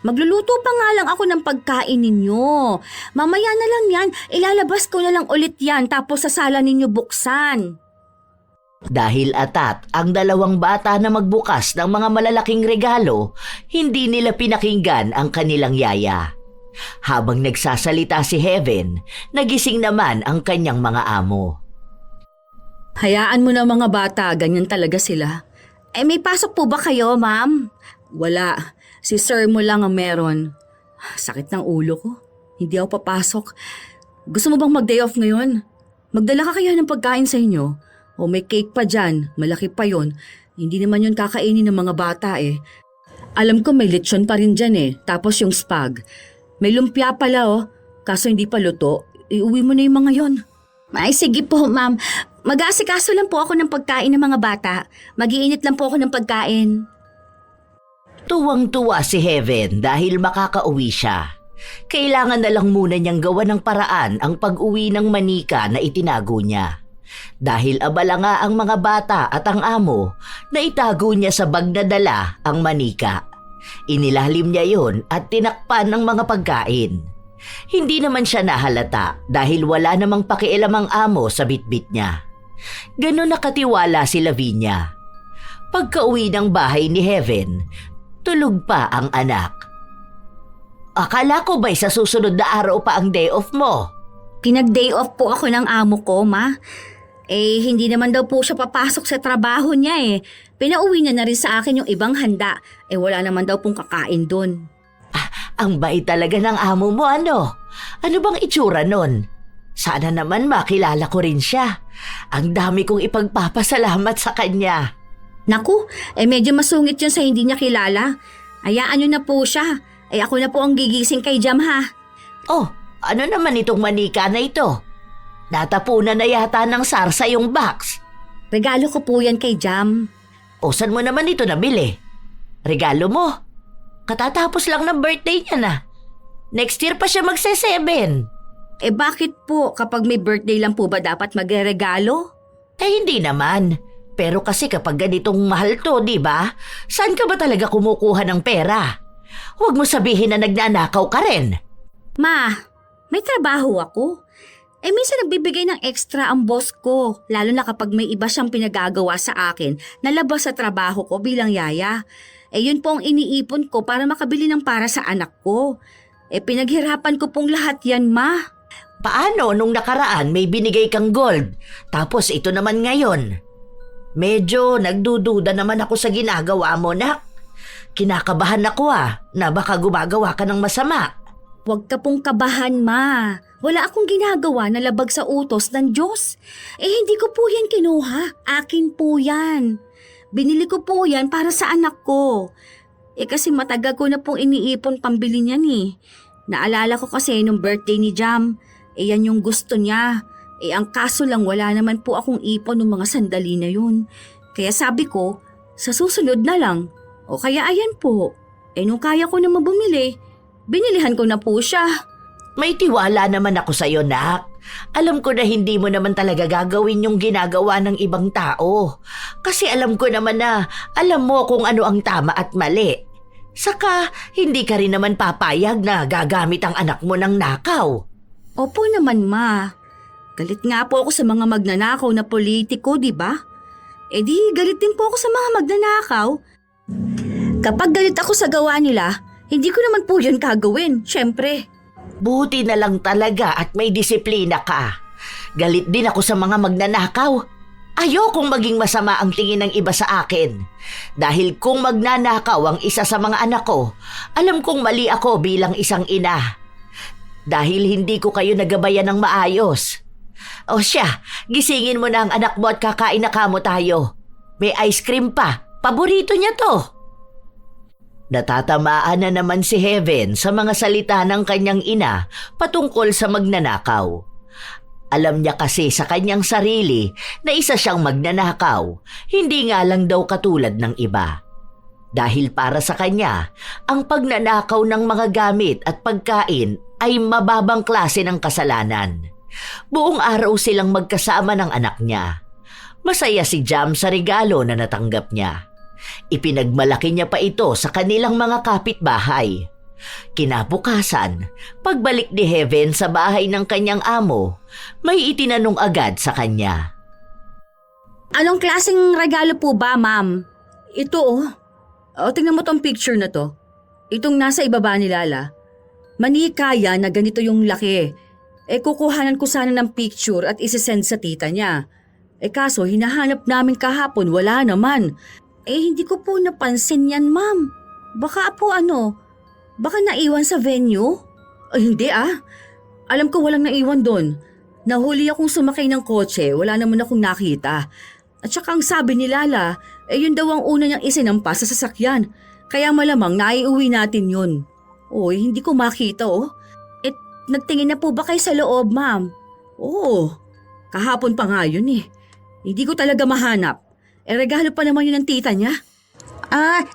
Magluluto pa nga lang ako ng pagkain ninyo. Mamaya na lang yan, ilalabas ko na lang ulit yan tapos sa sala ninyo buksan. Dahil atat ang dalawang bata na magbukas ng mga malalaking regalo, hindi nila pinakinggan ang kanilang yaya. Habang nagsasalita si Heaven, nagising naman ang kanyang mga amo. Hayaan mo na mga bata, ganyan talaga sila. Eh, may pasok po ba kayo, ma'am? Wala, si sir mo lang ang meron. Sakit ng ulo ko, hindi ako papasok. Gusto mo bang mag-day off ngayon? Magdala ka kaya ng pagkain sa inyo? O may cake pa dyan, malaki pa yon. Hindi naman yun kakainin ng mga bata eh. Alam ko may lechon pa rin dyan eh, tapos yung spag. May lumpia pala oh, kaso hindi pa luto. Iuwi mo na yung mga yon. Ay, sige po, ma'am. Mag-aasikaso lang po ako ng pagkain ng mga bata. Mag-iinit lang po ako ng pagkain. Tuwang-tuwa si Heaven dahil makakauwi siya. Kailangan na lang muna niyang gawa ng paraan ang pag-uwi ng manika na itinago niya. Dahil abala nga ang mga bata at ang amo, na itago niya sa bag na dala ang manika. Inilalim niya yon at tinakpan ng mga pagkain. Hindi naman siya nahalata dahil wala namang pakialam ang amo sa bitbit niya. Ganon nakatiwala si Lavinia. Pagka-uwi ng bahay ni Heaven, tulog pa ang anak. Akala ko ba'y sa susunod na araw pa ang day off mo? Pinag-day off po ako ng amo ko, ma. Eh, hindi naman daw po siya papasok sa trabaho niya eh. Pinauwi niya na rin sa akin yung ibang handa. Eh, wala naman daw pong kakain dun. Ang bait talaga ng amo mo, ano? Ano bang itsura nun? Sana naman makilala ko rin siya. Ang dami kong ipagpapasalamat sa kanya. Naku, eh medyo masungit yun sa hindi niya kilala. Hayaan niyo na po siya. Eh ako na po ang gigising kay Jam ha. Oh, ano naman itong manika na ito? Natapunan na yata ng sarsa yung box. Regalo ko po yan kay Jam. O saan mo naman ito nabili? Regalo mo? Katatapos lang ng birthday niya na. Next year pa siya magse-7. Eh bakit po kapag may birthday lang po ba dapat magre-regalo? Eh hindi naman. Pero kasi kapag ganitong mahal to, di ba? Saan ka ba talaga kumukuha ng pera? Huwag mo sabihin na nagnanakaw ka rin. Ma, may trabaho ako. Eh minsan nagbibigay ng extra ang boss ko, lalo na kapag may iba siyang pinagagawa sa akin na labas sa trabaho ko bilang yaya. Eh yun po ang iniipon ko para makabili ng para sa anak ko. Eh pinaghirapan ko pong lahat yan, ma. Paano nung nakaraan may binigay kang gold, tapos ito naman ngayon? Medyo nagdududa naman ako sa ginagawa mo, nak. Kinakabahan ako na baka gumagawa ka ng masama. Huwag ka pong kabahan, ma. Wala akong ginagawa na labag sa utos ng Diyos. Eh hindi ko po yan kinuha. Akin po yan. Binili ko po yan para sa anak ko. Eh kasi matagal ko na pong iniipon pambili niyan eh. Naalala ko kasi nung birthday ni Jam. Eh yan yung gusto niya. Eh ang kaso lang wala naman po akong ipon ng mga sandali na yun. Kaya sabi ko, sa susunod na lang. O kaya ayan po. Eh nung kaya ko na mabumili, binilihan ko na po siya. May tiwala naman ako sa'yo, nak. Alam ko na hindi mo naman talaga gagawin yung ginagawa ng ibang tao. Kasi alam ko naman na alam mo kung ano ang tama at mali. Saka, hindi ka rin naman papayag na gagamit ang anak mo ng nakaw. Opo naman, ma. Galit nga po ako sa mga magnanakaw na politiko, di ba? Eh di, galit din po ako sa mga magnanakaw. Kapag galit ako sa gawa nila, hindi ko naman po yun kagawin, syempre. Buti na lang talaga at may disiplina ka. Galit din ako sa mga magnanakaw. Ayokong maging masama ang tingin ng iba sa akin. Dahil kung magnanakaw ang isa sa mga anak ko, alam kong mali ako bilang isang ina. Dahil hindi ko kayo nagabayan ng maayos. O siya, gisingin mo na ang anak mo at kakain na kamo tayo. May ice cream pa. Paborito niya to. Natatamaan na naman si Heaven sa mga salita ng kanyang ina patungkol sa magnanakaw. Alam niya kasi sa kanyang sarili na isa siyang magnanakaw, hindi nga lang daw katulad ng iba. Dahil para sa kanya, ang pagnanakaw ng mga gamit at pagkain ay mababang klase ng kasalanan. Buong araw silang magkasama ng anak niya. Masaya si Jam sa regalo na natanggap niya. Ipinagmalaki niya pa ito sa kanilang mga kapitbahay. Kinabukasan, pagbalik ni Heaven sa bahay ng kanyang amo, may itinanong agad sa kanya. Anong klaseng regalo po ba, ma'am? Ito oh. Tingnan mo tong picture na to. Itong nasa ibaba ni Lala. Manikaya na ganito yung laki. Kukuhanan ko sana ng picture at isisend sa tita niya. Kaso hinahanap namin kahapon, wala naman. Hindi ko po napansin yan, ma'am. Baka naiwan sa venue? Hindi ah. Alam ko walang naiwan doon. Nahuli akong sumakay ng kotse, wala naman akong nakita. At saka ang sabi ni Lala, yun daw ang una niyang isinampas sa sasakyan. Kaya malamang naiuwi natin yun. Hindi ko makita oh. Nagtingin na po ba kayo sa loob, ma'am? Oo, kahapon pa nga yun eh. Hindi ko talaga mahanap. Regalo pa naman yun ng tita niya.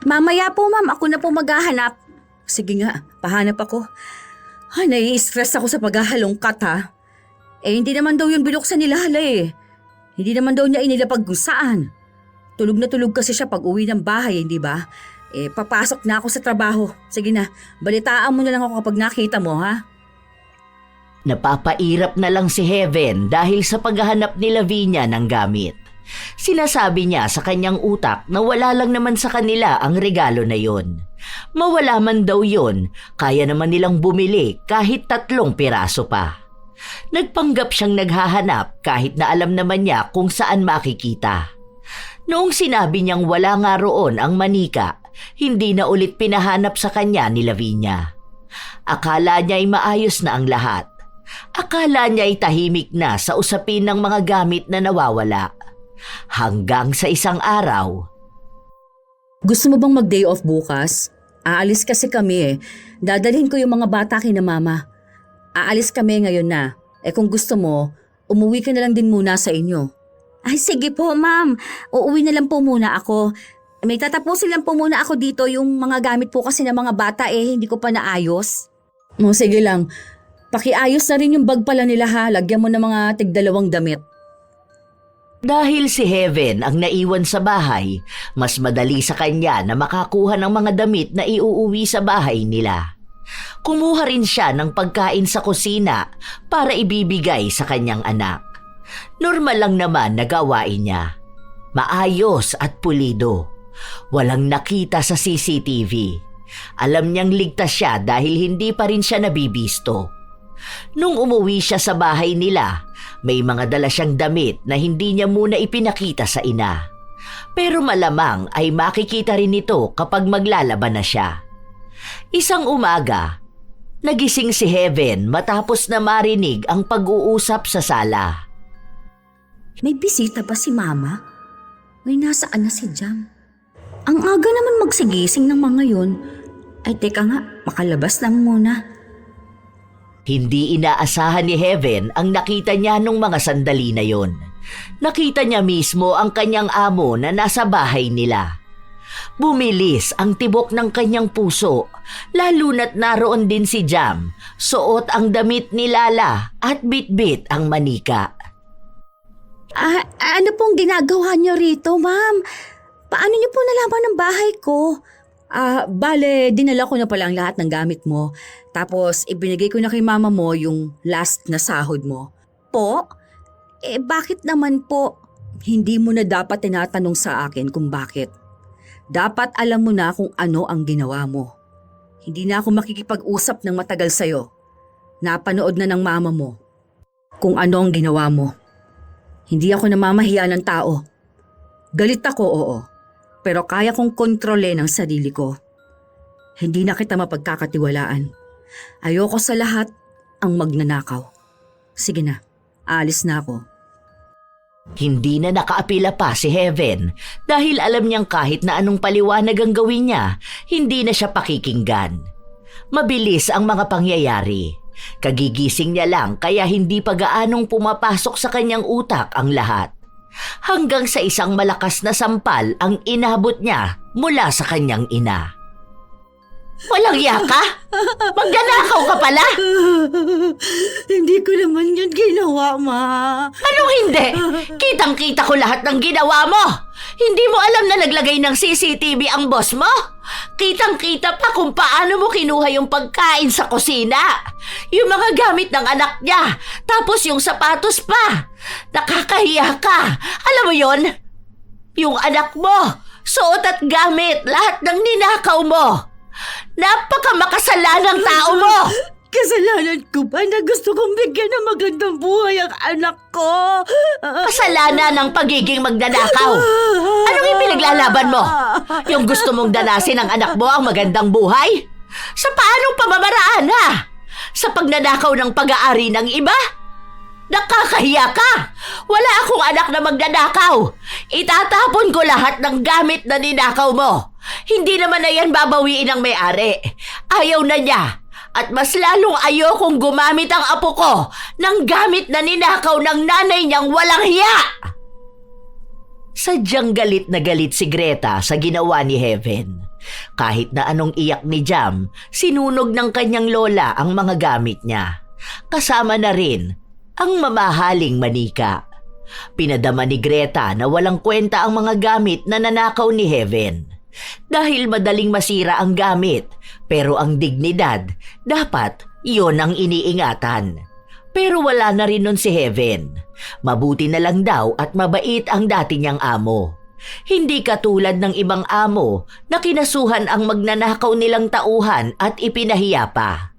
Mamaya po, ma'am. Ako na po maghahanap. Sige nga, pahanap ako. Nai-stress ako sa paghahalongkat ha. Hindi naman daw yun binuksan ni Lala eh. Hindi naman daw niya inilapag kung saan. Tulog na tulog kasi siya pag uwi ng bahay, hindi ba? Papasok na ako sa trabaho. Sige na, balitaan mo na lang ako kapag nakita mo ha. Napapairap na lang si Heaven dahil sa paghahanap ni Lavinia ng gamit. Sinasabi niya sa kanyang utak na wala lang naman sa kanila ang regalo na yon. Mawala man daw yon, kaya naman nilang bumili kahit 3 piraso pa. Nagpanggap siyang naghahanap kahit na alam naman niya kung saan makikita. Noong sinabi niyang wala nga roon ang manika, hindi na ulit pinahanap sa kanya ni Lavinia. Akala niya ay maayos na ang lahat. Akala niya ay tahimik na sa usapin ng mga gamit na nawawala. Hanggang sa isang araw. Gusto mo bang mag-day off bukas? Aalis kasi kami. Dadalhin ko yung mga bata kina mama. Aalis kami ngayon na. Kung gusto mo, umuwi ka na lang din muna sa inyo. Ay, sige po, ma'am. Uuwi na lang po muna ako. May tatapusin lang po muna ako dito. Yung mga gamit po kasi ng mga bata hindi ko pa naayos. Sige lang. Pakiayos na rin yung bag pala nila ha. Lagyan mo ng mga tig-2 damit. Dahil si Heaven ang naiwan sa bahay, mas madali sa kanya na makakuha ng mga damit na iuuwi sa bahay nila. Kumuha rin siya ng pagkain sa kusina para ibibigay sa kanyang anak. Normal lang naman na gawain niya. Maayos at pulido. Walang nakita sa CCTV. Alam niyang ligtas siya dahil hindi pa rin siya nabibisto. Nung umuwi siya sa bahay nila, may mga dala siyang damit na hindi niya muna ipinakita sa ina. Pero malamang ay makikita rin ito kapag maglalaban na siya. Isang umaga, nagising si Heaven matapos na marinig ang pag-uusap sa sala. May bisita ba si mama? May nasaan na si Jam? Ang aga naman magsigising ng mga yun. Ay teka nga, makalabas lang muna. Hindi inaasahan ni Heaven ang nakita niya nung mga sandali na yon. Nakita niya mismo ang kanyang amo na nasa bahay nila. Bumilis ang tibok ng kanyang puso, lalo na't naroon din si Jam, suot ang damit ni Lala at bit-bit ang manika. Ano pong ginagawa niyo rito, ma'am? Paano niyo po nalaman ang bahay ko? Bale, dinala ko na pala ang lahat ng gamit mo. Tapos, ibinigay ko na kay mama mo yung last na sahod mo. Po? Bakit naman po? Hindi mo na dapat tinatanong sa akin kung bakit. Dapat alam mo na kung ano ang ginawa mo. Hindi na ako makikipag-usap ng matagal sa'yo. Napanood na ng mama mo kung ano ang ginawa mo. Hindi ako namamahiya ng tao. Galit ako, oo. Pero kaya kong kontrole ng sarili ko. Hindi na kita mapagkakatiwalaan. Ayoko sa lahat ang magnanakaw. Sige na, aalis na ako. Hindi na nakaapila pa si Heaven dahil alam niyang kahit na anong paliwanag ang gawin niya, hindi na siya pakikinggan. Mabilis ang mga pangyayari. Kagigising niya lang kaya hindi pa gaanong pumapasok sa kanyang utak ang lahat. Hanggang sa isang malakas na sampal ang inabot niya mula sa kanyang ina. Walang iya ka? Magnanakaw ka pala? Hindi ko naman yun ginawa, Ma. Anong hindi? Kitang-kita ko lahat ng ginawa mo. Hindi mo alam na naglagay ng CCTV ang boss mo? Kitang-kita pa kung paano mo kinuha yung pagkain sa kusina. Yung mga gamit ng anak niya. Tapos yung sapatos pa. Nakakahiya ka. Alam mo yon? Yung anak mo, suot at gamit, lahat ng ninakaw mo. Napaka-makasalanang tao mo! Kasalanan ko ba na gusto kong bigyan ng magandang buhay ang anak ko? Kasalanan ng pagiging magnanakaw. Anong ipinaglalaban mo? Yung gusto mong danasin ng anak mo ang magandang buhay? Sa paanong pamamaraan ha? Sa pagnanakaw ng pag-aari ng iba? Nakakahiya ka! Wala akong anak na magnanakaw. Itatapon ko lahat ng gamit na ninakaw mo. Hindi naman na yan babawiin ng may-ari. Ayaw na niya. At mas lalong ayokong gumamit ang apo ko ng gamit na ninakaw ng nanay niyang walang hiya. Sadyang galit na galit si Greta sa ginawa ni Heaven. Kahit na anong iyak ni Jam, sinunog ng kanyang lola ang mga gamit niya. Kasama na rin ang mamahaling manika. Pinadama ni Greta na walang kwenta ang mga gamit na nanakaw ni Heaven. Dahil madaling masira ang gamit, pero ang dignidad, dapat iyon ang iniingatan. Pero wala na rin nun si Heaven. Mabuti na lang daw at mabait ang dati niyang amo. Hindi katulad ng ibang amo na kinasuhan ang magnanakaw nilang tauhan at ipinahiya pa.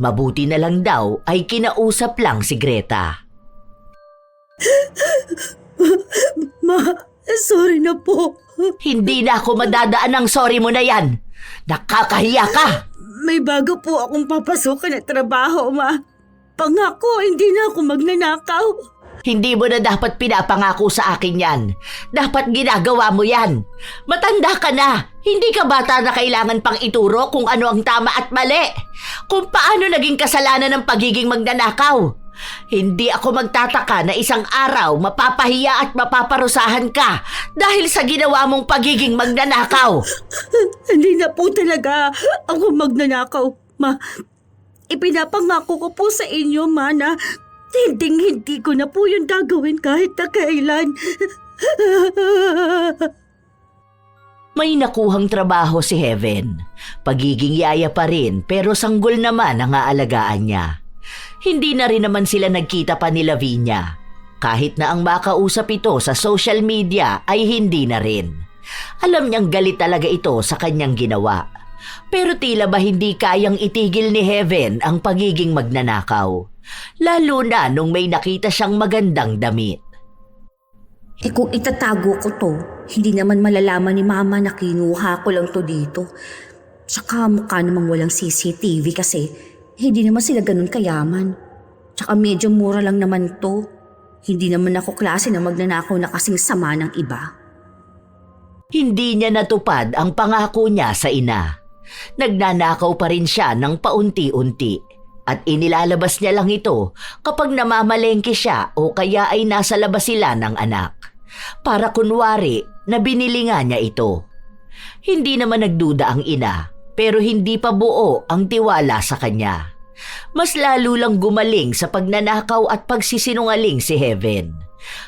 Mabuti na lang daw ay kinausap lang si Greta. Ma, sorry na po. Hindi na ako madadaan ng sorry mo na yan. Nakakahiya ka. May bago po akong papasukan na trabaho, Ma. Pangako, hindi na ako magnanakaw. Hindi mo na dapat pinapangako sa akin yan. Dapat ginagawa mo yan. Matanda ka na. Hindi ka bata na kailangan pang ituro kung ano ang tama at mali. Kung paano naging kasalanan ng pagiging magnanakaw. Hindi ako magtataka na isang araw mapapahiya at mapaparusahan ka dahil sa ginawa mong pagiging magnanakaw. Hindi na po talaga ako magnanakaw, Ma. Ipinapangako ko po sa inyo, Ma, na hindi ko na po yun gagawin kahit na kailan. May nakuhang trabaho si Heaven. Pagiging yaya pa rin pero sanggol naman ang aalagaan niya. Hindi na rin naman sila nagkita pa ni Lavinia. Kahit na ang makausap ito sa social media ay hindi na rin. Alam niyang galit talaga ito sa kanyang ginawa. Pero tila ba hindi kayang itigil ni Heaven ang pagiging magnanakaw. Lalo na nung may nakita siyang magandang damit. Eh kung itatago ko to, hindi naman malalaman ni Mama na kinuha ko lang to dito. Tsaka mukha namang walang CCTV kasi hindi naman sila ganun kayaman. Tsaka medyo mura lang naman to. Hindi naman ako klase na magnanakaw na kasing sama ng iba. Hindi niya natupad ang pangako niya sa ina. Nagnanakaw pa rin siya ng paunti-unti. At inilalabas niya lang ito kapag namamalengke siya o kaya ay nasa labas sila ng anak. Para kunwari na binili nga niya ito. Hindi naman nagduda ang ina. Pero hindi pa buo ang tiwala sa kanya. Mas lalo lang gumaling sa pagnanakaw at pagsisinungaling si Heaven.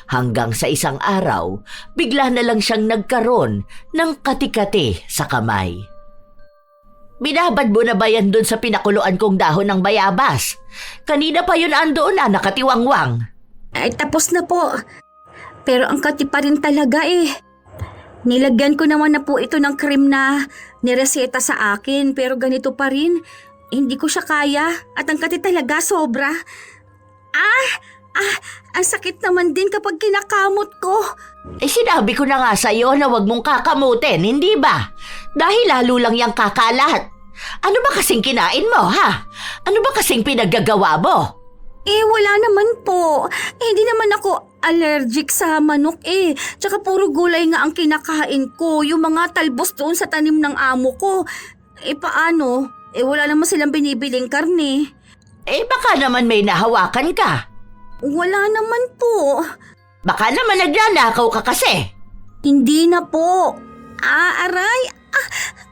Hanggang sa isang araw, bigla na lang siyang nagkaroon ng kati-kati sa kamay. Binabad mo na ba yan doon sa pinakuluan kong dahon ng bayabas? Kanina pa yun andoon na nakatiwangwang. Ay tapos na po. Pero ang kati pa rin talaga eh. Nilagyan ko naman na po ito ng cream na nireseta sa akin pero ganito pa rin. Hindi ko siya kaya at ang kati talaga sobra. Ang sakit naman din kapag kinakamot ko. Sinabi ko na nga sa'yo na wag mong kakamutin, hindi ba? Dahil lalo lang yung kakalat. Ano ba kasing kinain mo, ha? Ano ba kasing pinaggagawa mo? Wala naman po. Hindi naman ako allergic sa manok eh. Tsaka puro gulay nga ang kinakain ko. Yung mga talbos doon sa tanim ng amo ko. Paano? Wala naman silang binibiling karne. Baka naman may nahawakan ka. Wala naman po. Baka naman nagnanakaw ka kasi. Hindi na po. Aray.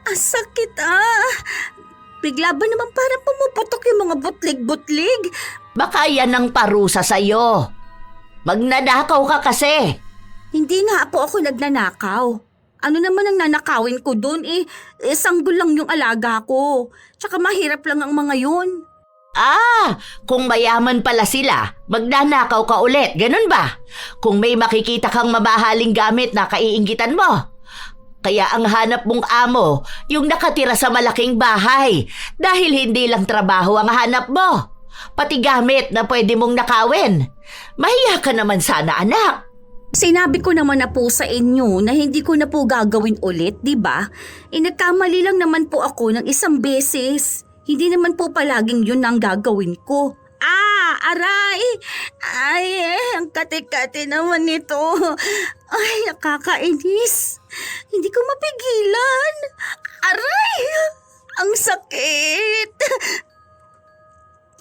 Sakit Bigla ba naman parang pumuputok yung mga butlig-butlig? Baka yan ang parusa sa'yo. Magnanakaw ka kasi. Hindi nga po ako nagnanakaw. Ano naman ang nanakawin ko doon sanggol lang yung alaga ko. Tsaka mahirap lang ang mga yun. Kung mayaman pala sila, magnanakaw ka ulit, ganun ba? Kung may makikita kang mabahaling gamit na kaiinggitan mo. Kaya ang hanap mong amo, yung nakatira sa malaking bahay, dahil hindi lang trabaho ang hanap mo. Pati gamit na pwede mong nakawin. Mahiya ka naman sana, anak. Sinabi ko naman na po sa inyo na hindi ko na po gagawin ulit, di ba? Nagkamali lang naman po ako ng isang beses. Hindi naman po palaging yun ang gagawin ko. Aray! Ang kate-kate naman nito. Ay, nakakainis. Hindi ko mapigilan. Aray! Ang sakit!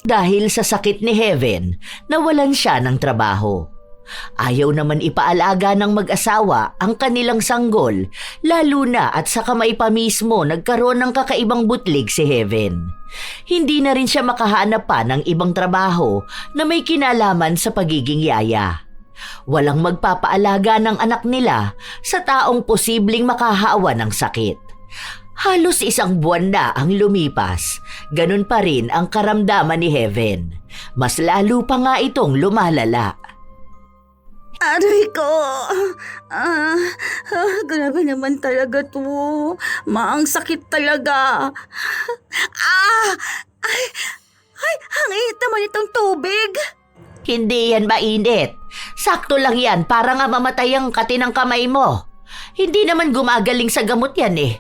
Dahil sa sakit ni Heaven, nawalan siya ng trabaho. Ayaw naman ipaalaga ng mag-asawa ang kanilang sanggol, lalo na at sa kamay pa mismo nagkaroon ng kakaibang butlig si Heaven. Hindi na rin siya makahanap pa ng ibang trabaho na may kinalaman sa pagiging yaya. Walang magpapaalaga ng anak nila sa taong posibleng makahawa ng sakit. Halos 1 buwan na ang lumipas, ganun pa rin ang karamdaman ni Heaven. Mas lalo pa nga itong lumalala. Aray ko! Grabe naman talaga to. Maang sakit talaga. Ang init naman itong tubig. Hindi yan mainit. Sakto lang yan para nga mamatay ang kati ng kamay mo. Hindi naman gumagaling sa gamot yan eh.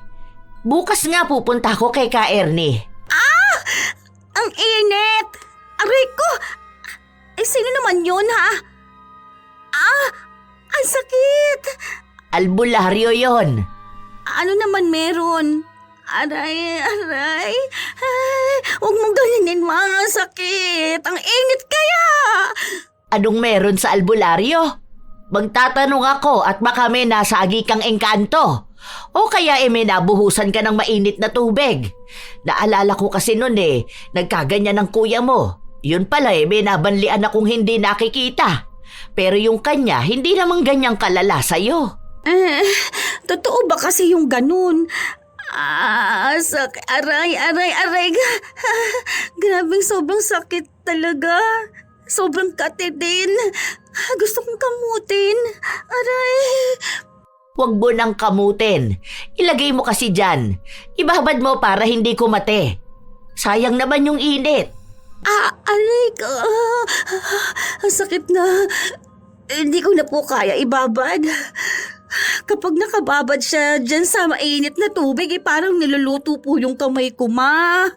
Bukas nga pupunta ko kay Ka Ernie. Ang init! Aray ko! Sino naman yun ha? Ang sakit! Albularyo yon. Ano naman meron? Aray. Huwag mong ganyanin, mga sakit. Ang init kaya! Anong meron sa albularyo? Magtatanong ako at baka may nasagi kang engkanto. O kaya may nabuhusan ka ng mainit na tubig. Naalala ko kasi noon nagkaganyan ng kuya mo. Yun pala may nabanlian akong hindi nakikita. Pero yung kanya, hindi naman ganyang kalala sa'yo. Totoo ba kasi yung ganun? Aray. Grabing sobrang sakit talaga. Sobrang kate din. Gusto kong kamutin. Aray. Huwag mo nang kamutin. Ilagay mo kasi dyan. Ibabad mo para hindi kumate. Sayang naman yung init. Aray ko. Ang sakit na. Hindi ko na po kaya ibabad. Kapag nakababad siya dyan sa mainit na tubig, parang niluluto po yung kamay ko, ma.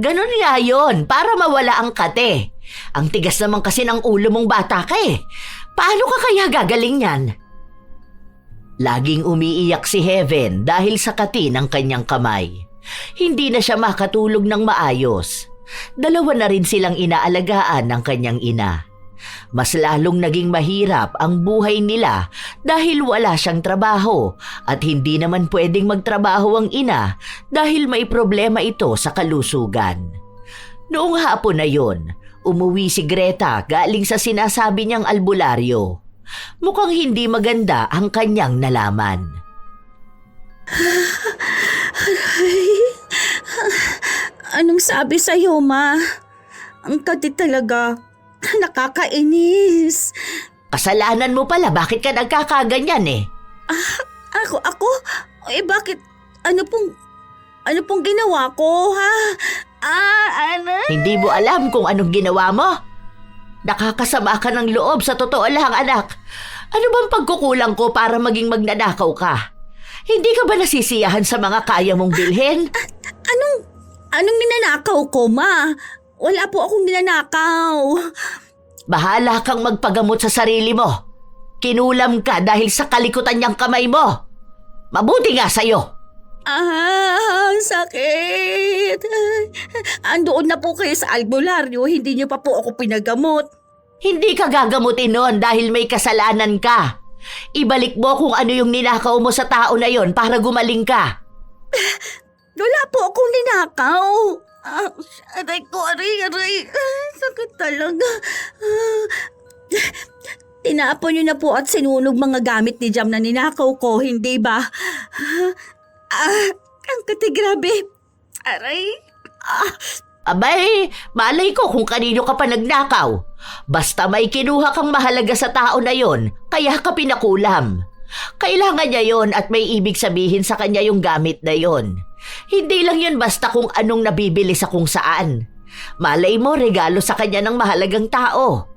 Ganon nga yun, para mawala ang kate. Ang tigas naman kasi ng ulo mong bata ka Paano ka kaya gagaling yan? Laging umiiyak si Heaven dahil sa kati ng kanyang kamay. Hindi na siya makatulog ng maayos. 2 na rin silang inaalagaan ng kanyang ina. Mas lalong naging mahirap ang buhay nila dahil wala siyang trabaho at hindi naman pwedeng magtrabaho ang ina dahil may problema ito sa kalusugan. Noong hapon na yon, umuwi si Greta galing sa sinasabi niyang albularyo. Mukhang hindi maganda ang kanyang nalaman. Anong sabi sa'yo, ma? Ang kati talaga. Nakakainis. Kasalanan mo pala, bakit ka nagkakaganyan Ako? Bakit? Ano pong ginawa ko, ha? Hindi mo alam kung anong ginawa mo? Nakakasama ka ng loob sa totoo lang, anak. Ano bang pagkukulang ko para maging magnanakaw ka? Hindi ka ba nasisiyahan sa mga kaya mong bilhin? Anong ninanakaw ko, ma? Wala po akong ninanakaw. Bahala kang magpagamot sa sarili mo. Kinulam ka dahil sa kalikutan niyang kamay mo. Mabuti nga sa'yo. Ang sakit. Andoon na po kayo sa albularyo, hindi niyo pa po ako pinagamot. Hindi ka gagamutin noon dahil may kasalanan ka. Ibalik mo kung ano yung ninakaw mo sa tao na yon para gumaling ka. Wala po akong ninakaw. Aray ko, aray. Sakit talaga. Tinapon niyo na po at sinunog mga gamit ni Jam na ninakaw ko, hindi ba? Ang kati, grabe. Aray. Abay, malay ko kung kanino ka pa nagnakaw. Basta may kinuha kang mahalaga sa tao na yon, kaya ka pinakulam. Kailangan niya yon at may ibig sabihin sa kanya yung gamit na yon. Hindi lang yun basta kung anong nabibili sa kung saan. Malay mo regalo sa kanya ng mahalagang tao.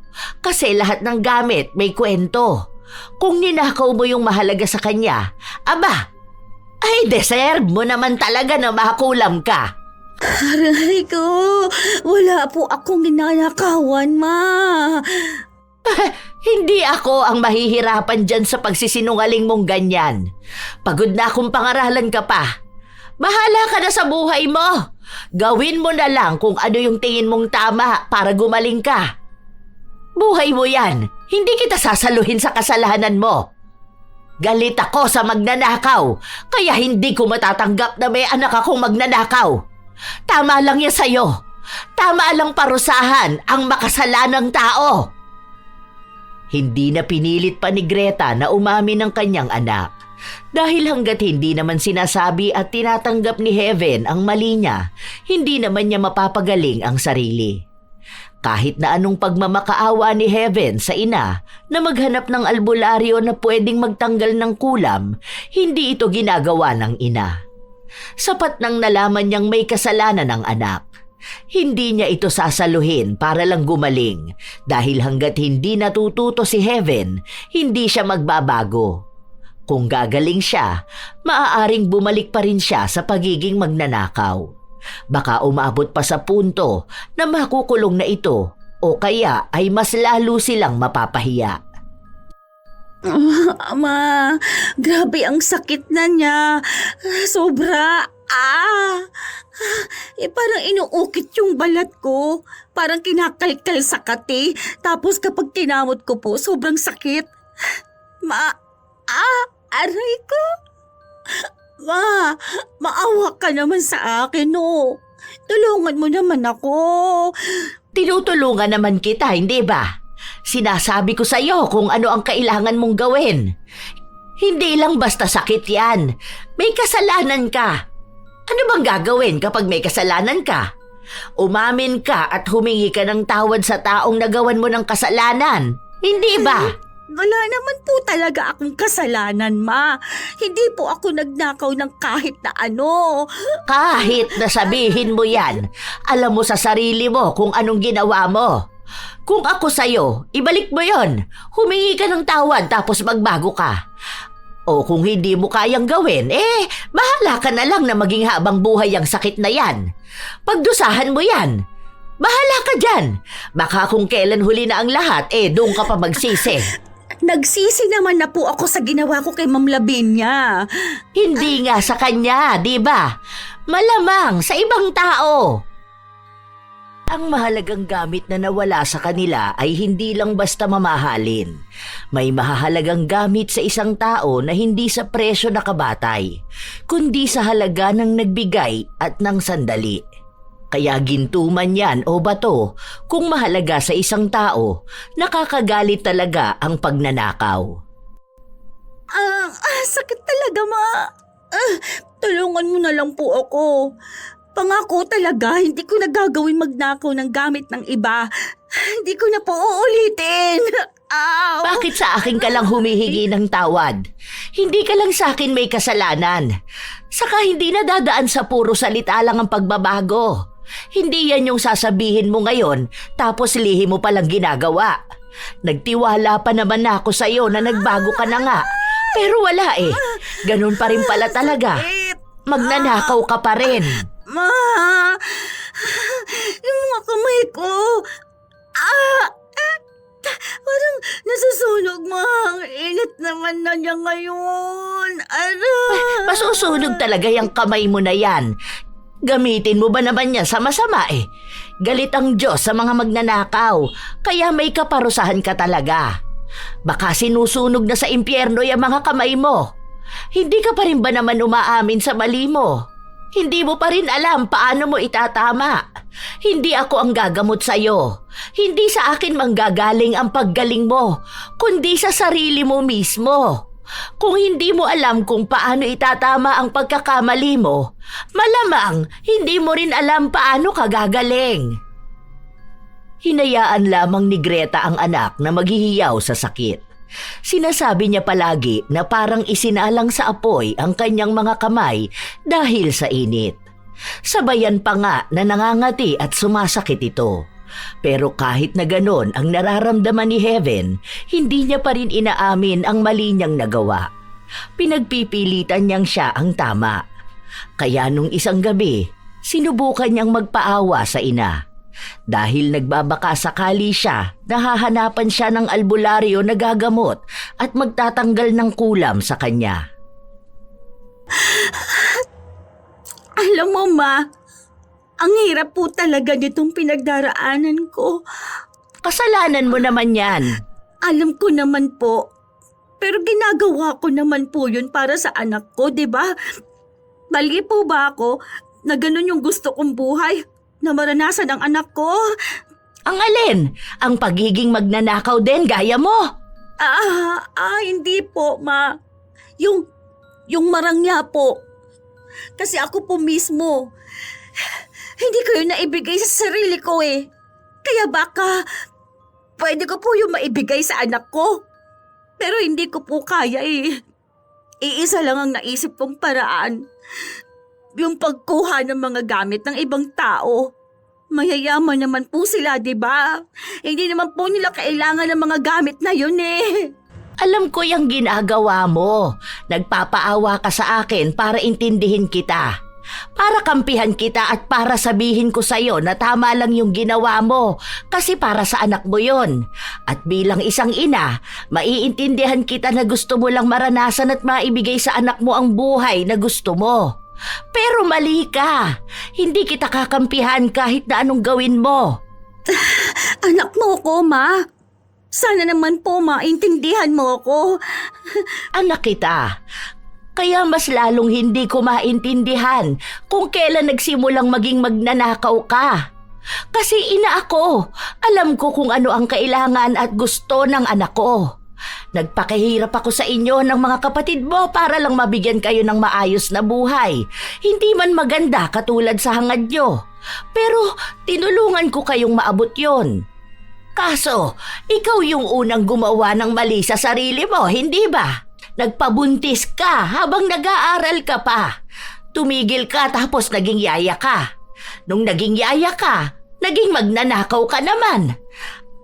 Kasi lahat ng gamit may kwento. Kung ninakaw mo yung mahalaga sa kanya, aba, ay deserve mo naman talaga na makulam ka. Aray ko, wala po akong ninanakawan, ma. Hindi ako ang mahihirapan dyan sa pagsisinungaling mong ganyan. Pagod na akong pangaralan ka pa. Bahala ka na sa buhay mo. Gawin mo na lang kung ano yung tingin mong tama para gumaling ka. Buhay mo yan. Hindi kita sasaluhin sa kasalanan mo. Galit ako sa magnanakaw, kaya hindi ko matatanggap na may anak akong magnanakaw. Tama lang yan sa'yo. Tama lang parusahan ang makasalanang tao. Hindi na pinilit pa ni Greta na umamin ng kanyang anak. Dahil hanggat hindi naman sinasabi at tinatanggap ni Heaven ang mali niya, hindi naman niya mapapagaling ang sarili. Kahit na anong pagmamakaawa ni Heaven sa ina na maghanap ng albularyo na pwedeng magtanggal ng kulam, hindi ito ginagawa ng ina. Sapat nang nalaman niyang may kasalanan ng anak. Hindi niya ito sasaluhin para lang gumaling dahil hanggat hindi natututo si Heaven, hindi siya magbabago. Kung gagaling siya, maaaring bumalik pa rin siya sa pagiging magnanakaw. Baka umabot pa sa punto na makukulong na ito o kaya ay mas lalo silang mapapahiya. Ama, grabe ang sakit na niya. Sobra. Parang inuukit yung balat ko. Parang kinakalkal sa kati. Tapos kapag kinamot ko po, sobrang sakit. Aray ko. Ma, maawa ka naman sa akin, no? Tulungan mo naman ako. Tinutulungan naman kita, hindi ba? Sinasabi ko sa iyo kung ano ang kailangan mong gawin. Hindi lang basta sakit yan. May kasalanan ka. Ano bang gagawin kapag may kasalanan ka? Umamin ka at humingi ka ng tawad sa taong nagawan mo ng kasalanan. Hindi ba? Wala naman po talaga akong kasalanan, ma. Hindi po ako nagnakaw ng kahit na ano. Kahit na sabihin mo yan, alam mo sa sarili mo kung anong ginawa mo. Kung ako sa'yo, ibalik mo yon. Humingi ka ng tawad tapos magbago ka. O kung hindi mo kayang gawin, bahala ka na lang na maging habang buhay ang sakit na yan. Pagdusahan mo yan. Bahala ka dyan. Baka kung kailan huli na ang lahat, doon ka pa magsisi. Nagsisi naman na po ako sa ginawa ko kay Ma'am Lavinia. Hindi nga sa kanya, di ba? Malamang sa ibang tao. Ang mahalagang gamit na nawala sa kanila ay hindi lang basta mamahalin. May mahalagang gamit sa isang tao na hindi sa presyo nakabatay, kundi sa halaga ng nagbigay at ng sandali. Kaya ginto man yan o bato, kung mahalaga sa isang tao, nakakagalit talaga ang pagnanakaw. Sakit talaga, ma. Tulungan mo na lang po ako. Pangako talaga, hindi ko na gagawin magnakaw ng gamit ng iba. Hindi ko na po uulitin. Ow! Bakit sa akin ka lang humihingi ng tawad? Hindi ka lang sa akin may kasalanan. Saka hindi na dadaan sa puro salita lang ang pagbabago. Hindi yan yung sasabihin mo ngayon tapos lihim mo palang ginagawa. Nagtiwala pa naman ako sa iyo na nagbago ka na nga. Pero wala Ganun pa rin pala talaga. Magnanakaw ka pa rin. Ma! Yung mga kamay ko. Nasusunog, ma. Ang init naman na niya ngayon. Masusunog talaga yung kamay mo na yan. Gamitin mo ba naman yan sa masama eh? Galit ang Diyos sa mga magnanakaw, kaya may kaparusahan ka talaga. Baka sinusunog na sa impyerno yung mga kamay mo. Hindi ka pa rin ba naman umaamin sa mali mo? Hindi mo pa rin alam paano mo itatama. Hindi ako ang gagamot sa'yo. Hindi sa akin manggagaling ang paggaling mo, kundi sa sarili mo mismo. Kung hindi mo alam kung paano itatama ang pagkakamali mo, malamang hindi mo rin alam paano ka gagaling. Hinayaan lamang ni Greta ang anak na maghihiyaw sa sakit. Sinasabi niya palagi na parang isinalang sa apoy ang kanyang mga kamay dahil sa init. Sabayan pa nga na nangangati at sumasakit ito. Pero kahit na ganon ang nararamdaman ni Heaven, hindi niya pa rin inaamin ang mali niyang nagawa. Pinagpipilitan niyang siya ang tama. Kaya nung isang gabi, sinubukan niyang magpaawa sa ina. Dahil nagbabaka sakali siya, nahahanapan siya ng albularyo na gagamot at magtatanggal ng kulam sa kanya. Alam mo, ma, ang hirap po talaga nitong pinagdaraanan ko. Kasalanan mo naman yan. Alam ko naman po. Pero ginagawa ko naman po yun para sa anak ko, di ba? Mali po ba ako na ganun yung gusto kong buhay na maranasan ng anak ko? Ang alin? Ang pagiging magnanakaw din gaya mo? Hindi po, ma. Yung marangya po. Kasi ako po mismo, hindi ko yun naibigay sa sarili ko eh. Kaya baka pwede ko po yung maibigay sa anak ko. Pero hindi ko po kaya eh. Iisa lang ang naisip kong paraan. Yung pagkuha ng mga gamit ng ibang tao. Mayayaman naman po sila, di ba? Hindi naman po nila kailangan ng mga gamit na yun eh. Alam ko yung ginagawa mo. Nagpapaawa ka sa akin para intindihin kita. Para kampihan kita at para sabihin ko sa'yo na tama lang yung ginawa mo kasi para sa anak mo yon. At bilang isang ina, maiintindihan kita na gusto mo lang maranasan at maibigay sa anak mo ang buhay na gusto mo. Pero mali ka. Hindi kita kakampihan kahit na anong gawin mo. Anak mo ko, ma. Sana naman po maintindihan mo ko. Anak kita. Kaya mas lalong hindi ko maintindihan kung kailan nagsimulang maging magnanakaw ka. Kasi ina ako, alam ko kung ano ang kailangan at gusto ng anak ko. Nagpakahirap ako sa inyo ng mga kapatid mo para lang mabigyan kayo ng maayos na buhay. Hindi man maganda katulad sa hangad nyo. Pero tinulungan ko kayong maabot yon. Kaso, ikaw yung unang gumawa ng mali sa sarili mo, hindi ba? Nagpabuntis ka habang nag-aaral ka pa. Tumigil ka tapos naging yaya ka. Nung naging yaya ka, naging magnanakaw ka naman.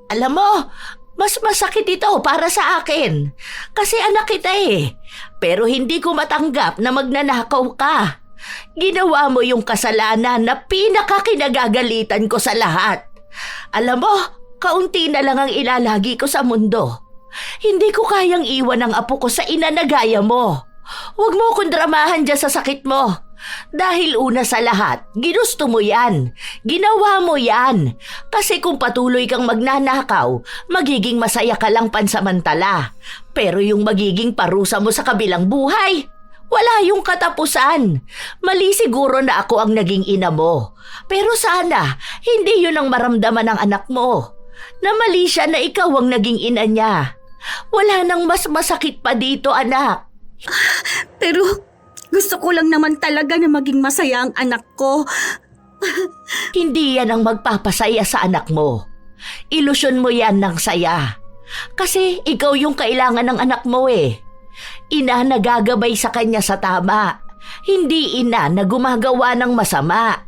Alam mo, mas masakit ito para sa akin. Kasi anak kita eh. Pero hindi ko matanggap na magnanakaw ka. Ginawa mo yung kasalanan na pinakakinagagalitan ko sa lahat. Alam mo, kaunti na lang ang ilalagi ko sa mundo. Hindi ko kayang iwan ang apo ko sa ina na gaya mo. Huwag mo akong dramahan dyan sa sakit mo. Dahil una sa lahat, ginusto mo yan. Ginawa mo yan. Kasi kung patuloy kang magnanakaw, magiging masaya ka lang pansamantala. Pero yung magiging parusa mo sa kabilang buhay, wala yung katapusan. Mali siguro na ako ang naging ina mo. Pero sana, hindi yun ang maramdaman ng anak mo. Na mali siya na ikaw ang naging ina niya. Wala nang mas masakit pa dito, anak. Pero gusto ko lang naman talaga na maging masaya ang anak ko. Hindi yan ang magpapasaya sa anak mo. Ilusyon mo yan ng saya. Kasi ikaw yung kailangan ng anak mo eh. Ina na gagabay sa kanya sa tama. Hindi ina na gumagawa ng masama.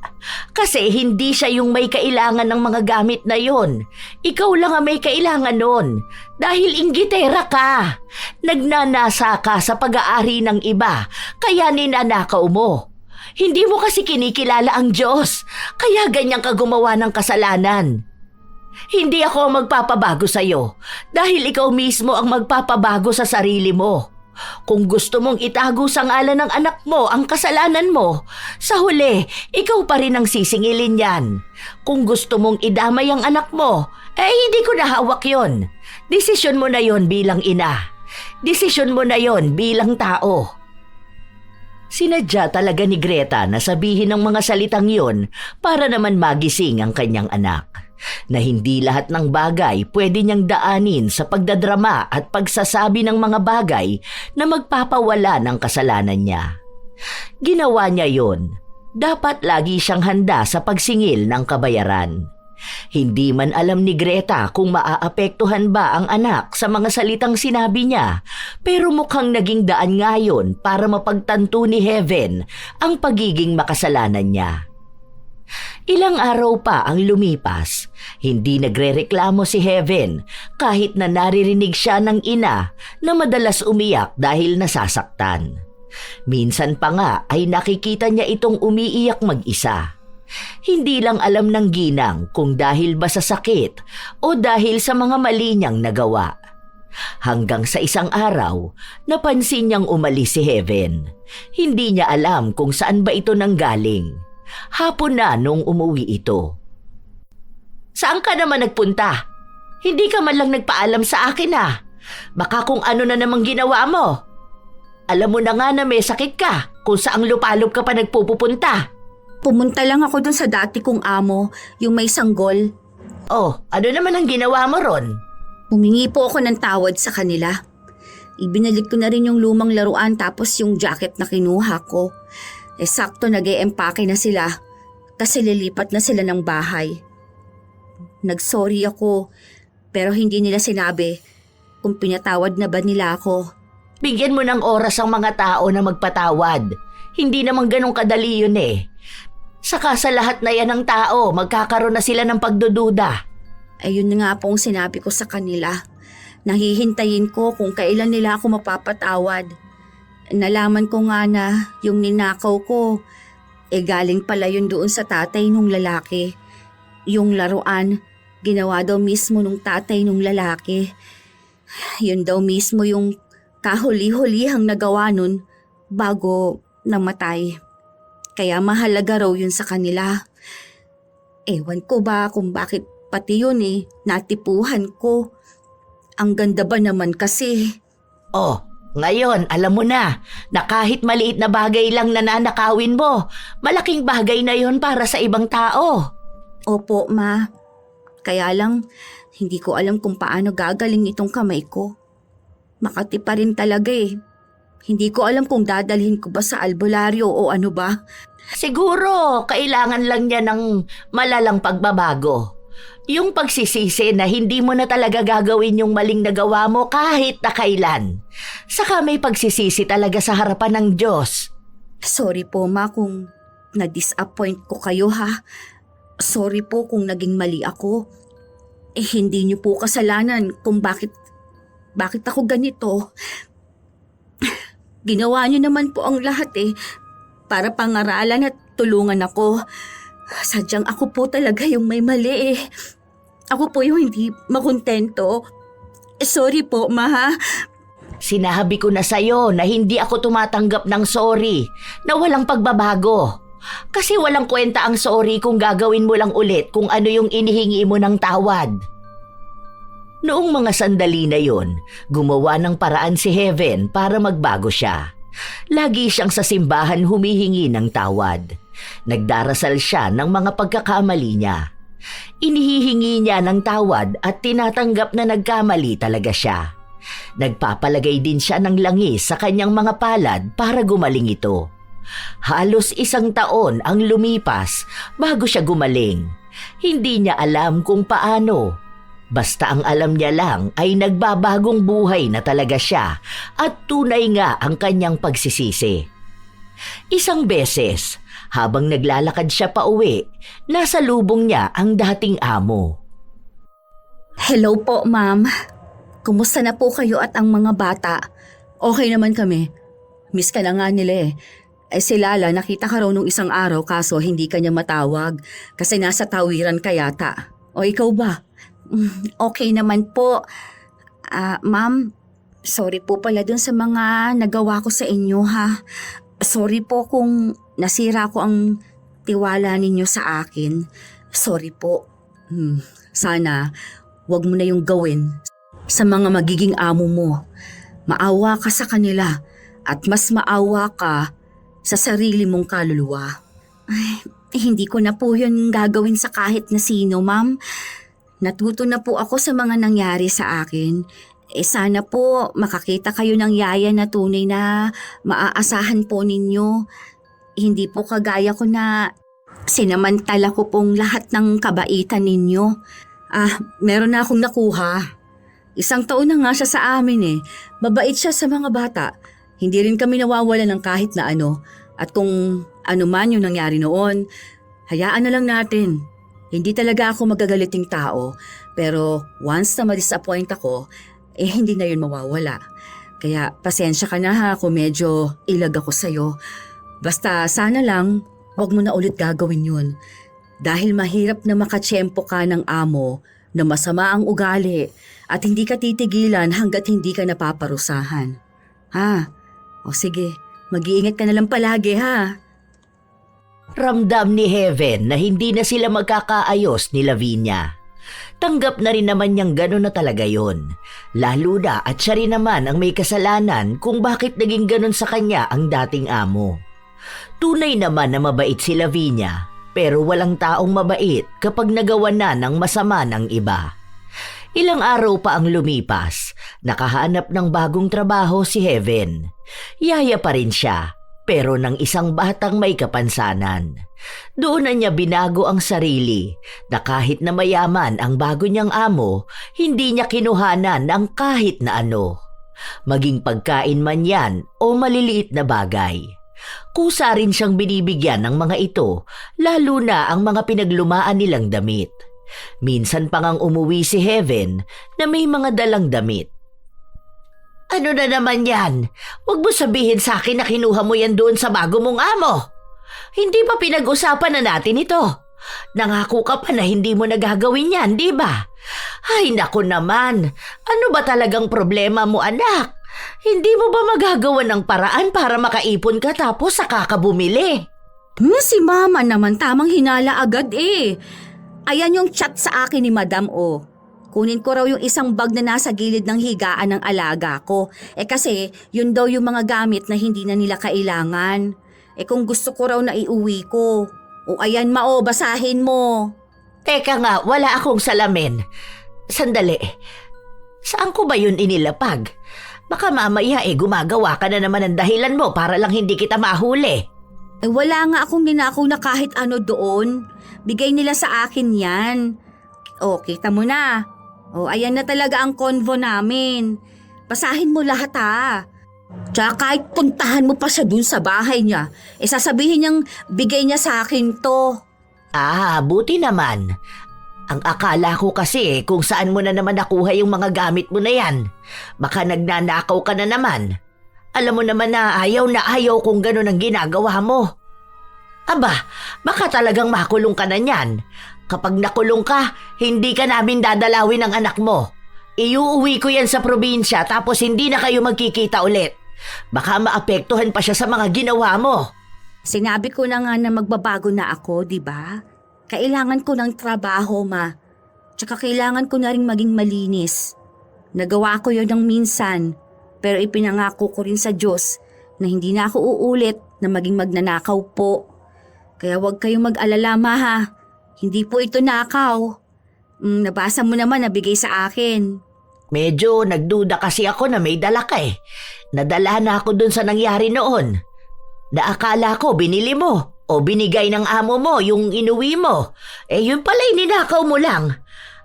Kasi hindi siya yung may kailangan ng mga gamit na yon. Ikaw lang ang may kailangan nun. Dahil inggitera ka. Nagnanasa ka sa pag-aari ng iba, kaya ninanakaw mo. Hindi mo kasi kinikilala ang Diyos, kaya ganyan ka gumawa ng kasalanan. Hindi ako ang magpapabago sa'yo dahil ikaw mismo ang magpapabago sa sarili mo. Kung gusto mong itago sa ngalan ng anak mo ang kasalanan mo, sa huli, ikaw pa rin ang sisingilin yan. Kung gusto mong idamay ang anak mo, hindi ko na hawak yon. Desisyon mo na yon bilang ina. Desisyon mo na yon bilang tao. Sinadya talaga ni Greta na sabihin ng mga salitang yon para naman magising ang kanyang anak. Na hindi lahat ng bagay pwede niyang daanin sa pagdadrama at pagsasabi ng mga bagay na magpapawala ng kasalanan niya. Ginawa niya yon. Dapat lagi siyang handa sa pagsingil ng kabayaran. Hindi man alam ni Greta kung maaapektuhan ba ang anak sa mga salitang sinabi niya, pero mukhang naging daan ngayon para mapagtanto ni Heaven ang pagiging makasalanan niya. Ilang araw pa ang lumipas, hindi nagrereklamo si Heaven kahit na naririnig siya ng ina na madalas umiyak dahil nasasaktan. Minsan pa nga ay nakikita niya itong umiiyak mag-isa. Hindi lang alam ng ginang kung dahil ba sa sakit o dahil sa mga mali niyang nagawa. Hanggang sa isang araw, napansin niyang umalis si Heaven. Hindi niya alam kung saan ba ito nanggaling. Hapon na nung umuwi ito. Saan ka naman nagpunta? Hindi ka man lang nagpaalam sa akin Baka kung ano na namang ginawa mo. Alam mo na nga na may sakit ka kung saang lupalop ka pa nagpupunta. Pumunta lang ako dun sa dati kong amo, yung may sanggol. Oh, ano naman ang ginawa mo ron? Humingi po ako ng tawad sa kanila. Ibinalik ko na rin yung lumang laruan tapos yung jacket na kinuha ko. Sakto nag-e-empake na sila kasi lilipat na sila ng bahay. Nagsorry ako pero hindi nila sinabi kung pinatawad na ba nila ako. Bigyan mo ng oras ang mga tao na magpatawad. Hindi naman ganun kadali yun Saka sa lahat na yan ng tao, magkakaroon na sila ng pagdududa. Ayun na nga po ang sinabi ko sa kanila. Nahihintayin ko kung kailan nila ako mapapatawad. Nalaman ko nga na yung ninakaw ko, galing pala yun doon sa tatay nung lalaki. Yung laruan, ginawa daw mismo nung tatay nung lalaki. Yun daw mismo yung kahuli-hulihang nagawa nun bago namatay. Kaya mahalaga raw yun sa kanila. Ewan ko ba kung bakit pati yun natipuhan ko. Ang ganda ba naman kasi. Oh, ngayon alam mo na kahit maliit na bagay lang na nanakawin mo, malaking bagay na yon para sa ibang tao. Opo, ma. Kaya lang, hindi ko alam kung paano gagaling itong kamay ko. Makati pa rin talaga Hindi ko alam kung dadalhin ko ba sa albularyo o ano ba. Siguro, kailangan lang niya ng malalang pagbabago. Yung pagsisisi na hindi mo na talaga gagawin yung maling nagawa mo kahit na kailan. Saka may pagsisisi talaga sa harapan ng Diyos. Sorry po, ma, kung na-disappoint ko kayo, Sorry po kung naging mali ako. Hindi niyo po kasalanan kung bakit ako ganito. Ginawa niyo naman po ang lahat para pangaralan at tulungan ako. Sadyang ako po talaga yung may mali Ako po yung hindi makontento. Sorry po, ma. Sinabi ko na sa'yo na hindi ako tumatanggap ng sorry, na walang pagbabago. Kasi walang kwenta ang sorry kung gagawin mo lang ulit kung ano yung inihingi mo ng tawad. Noong mga sandali na yon, gumawa ng paraan si Heaven para magbago siya. Lagi siyang sa simbahan humihingi ng tawad. Nagdarasal siya ng mga pagkakamali niya. Inihihingi niya ng tawad at tinatanggap na nagkamali talaga siya. Nagpapalagay din siya ng langis sa kanyang mga palad para gumaling ito. Halos 1 taon ang lumipas bago siya gumaling. Hindi niya alam kung paano. Basta ang alam niya lang ay nagbabagong buhay na talaga siya at tunay nga ang kanyang pagsisisi. Isang beses, habang naglalakad siya pa uwi, nasa lubong niya ang dating amo. Hello po, ma'am. Kumusta na po kayo at ang mga bata? Okay naman kami. Miss ka na nga nila si Lala nakita ka raw nung isang araw kaso hindi ka niya matawag kasi nasa tawiran ka yata. O ikaw ba? Okay naman po. Ma'am, sorry po pala dun sa mga nagawa ko sa inyo ha. Sorry po kung nasira ko ang tiwala ninyo sa akin. Sorry po. Sana wag mo na yung gawin sa mga magiging amo mo. Maawa ka sa kanila at mas maawa ka sa sarili mong kaluluwa. Hindi ko na po yun gagawin sa kahit na sino, ma'am. Natuto na po ako sa mga nangyari sa akin. Sana po makakita kayo ng yaya na tunay na maaasahan po ninyo. Hindi po kagaya ko na sinamantala ko pong lahat ng kabaitan ninyo. Meron na akong nakuha. 1 taon na nga siya sa amin eh. Mabait siya sa mga bata. Hindi rin kami nawawala ng kahit na ano. At kung ano man yung nangyari noon, hayaan na lang natin. Hindi talaga ako magagaliting tao. Pero once na ma-disappoint ako, hindi na yun mawawala. Kaya pasensya ka na ha kung medyo ilag ako sa'yo. Basta sana lang, wag mo na ulit gagawin yun. Dahil mahirap na makatsyempo ka ng amo na masama ang ugali at hindi ka titigilan hanggat hindi ka napaparusahan. O sige, mag-iingat ka na lang palagi ha. Ramdam ni Heaven na hindi na sila magkakaayos ni Lavinia. Tanggap na rin naman niyang gano'n na talaga yon. Lalo na at siya rin naman ang may kasalanan kung bakit naging gano'n sa kanya ang dating amo. Tunay naman na mabait si Lavinia, pero walang taong mabait kapag nagawa na ng masama ng iba. Ilang araw pa ang lumipas, nakahanap ng bagong trabaho si Heaven. Yaya pa rin siya, pero ng isang batang may kapansanan. Doon na niya binago ang sarili na kahit na mayaman ang bago niyang amo, hindi niya kinuhanan ng kahit na ano. Maging pagkain man yan o maliliit na bagay. Kusa rin siyang binibigyan ng mga ito, lalo na ang mga pinaglumaan nilang damit. Minsan pa ngang umuwi si Heaven na may mga dalang damit. Ano na naman yan? Huwag mo sabihin sa akin na kinuha mo yan doon sa bago mong amo. Hindi pa pinag-usapan na natin ito. Nangako ka pa na hindi mo nagagawin yan, di ba? Ay naku naman, ano ba talagang problema mo anak? Hindi mo ba magagawa ng paraan para makaipon ka tapos saka ka bumili? Si mama naman tamang hinala agad eh. Ayan yung chat sa akin ni Madam O. Kunin ko raw yung isang bag na nasa gilid ng higaan ng alaga ko. Kasi yun daw yung mga gamit na hindi na nila kailangan. Kung gusto ko raw na iuwi ko. O ayan basahin mo. Teka nga, wala akong salamin. Sandali. Saan ko ba yun inilapag? Baka mamaya gumagawa ka na naman ng dahilan mo para lang hindi kita mahuli. Wala nga akong ninakaw na kahit ano doon. Bigay nila sa akin yan. Kita mo na. Ayan na talaga ang convo namin. Basahin mo lahat ha. Tsaka kahit puntahan mo pa siya dun sa bahay niya, sasabihin niyang bigay niya sa akin to. Buti naman. Ang akala ko kasi kung saan mo na naman nakuha yung mga gamit mo na yan. Baka nagnanakaw ka na naman. Alam mo naman na ayaw kung gano'n ang ginagawa mo. Aba, baka talagang makulong ka na niyan. Kapag nakulong ka, hindi ka namin dadalawin ng anak mo. Iuuwi ko yan sa probinsya tapos hindi na kayo magkikita ulit. Baka maapektuhan pa siya sa mga ginawa mo. Sinabi ko na nga na magbabago na ako, di ba? Kailangan ko ng trabaho, ma. Tsaka kailangan ko na rin maging malinis. Nagawa ko yun ng minsan, pero ipinangako ko rin sa Diyos na hindi na ako uulit na maging magnanakaw po. Kaya huwag kayong mag-alala, ma ha. Hindi po ito nakaw. Nabasa mo naman na bigay sa akin. Medyo nagduda kasi ako na may dala ka eh. Nadala na ako dun sa nangyari noon. Naakala ko binili mo o binigay ng amo mo yung inuwi mo. Yun pala ninakaw mo lang.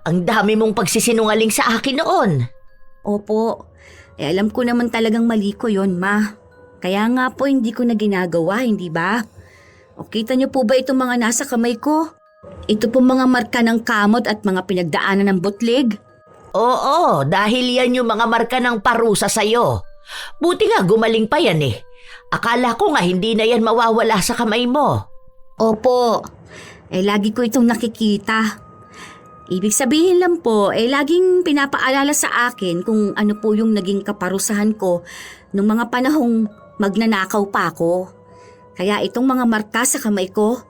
Ang dami mong pagsisinungaling sa akin noon. Opo. Alam ko naman talagang mali ko yon, ma. Kaya nga po hindi ko na ginagawa, hindi ba? Kita niyo po ba itong mga nasa kamay ko? Ito po mga marka ng kamot at mga pinagdaanan ng butlig. Oo, dahil yan yung mga marka ng parusa sa'yo. Buti nga gumaling pa yan eh. Akala ko nga hindi na yan mawawala sa kamay mo. Opo, lagi ko itong nakikita. Ibig sabihin lang po, laging pinapaalala sa akin kung ano po yung naging kaparusahan ko nung mga panahong magnanakaw pa ako. Kaya itong mga marka sa kamay ko,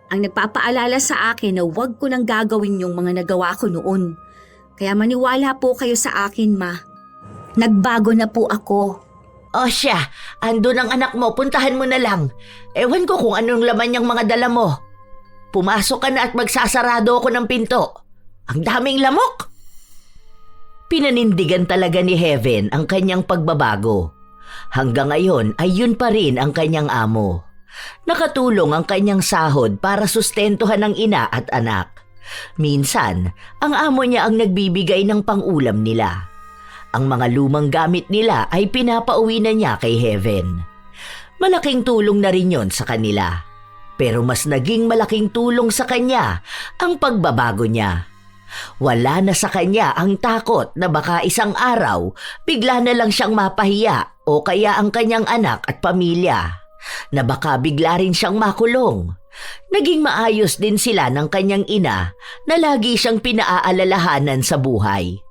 ang nagpapaalala sa akin na huwag ko nang gagawin yung mga nagawa ko noon. Kaya maniwala po kayo sa akin, Ma. Nagbago na po ako. O siya, andun ang anak mo, puntahan mo na lang. Ewan ko kung anong laman niyang mga dala mo. Pumasok ka na at magsasarado ako ng pinto. Ang daming lamok! Pinanindigan talaga ni Heaven ang kanyang pagbabago. Hanggang ngayon ay yun pa rin ang kanyang amo. Nakatulong ang kanyang sahod para sustentuhan ng ina at anak. Minsan, ang amo niya ang nagbibigay ng pang-ulam nila. Ang mga lumang gamit nila ay pinapauwi na niya kay Heaven. Malaking tulong na rin yon sa kanila. Pero mas naging malaking tulong sa kanya ang pagbabago niya. Wala na sa kanya ang takot na baka isang araw bigla na lang siyang mapahiya o kaya ang kanyang anak at pamilya. Na baka bigla rin siyang makulong. Naging maayos din sila ng kanyang ina na lagi siyang pinaaalalahanan sa buhay.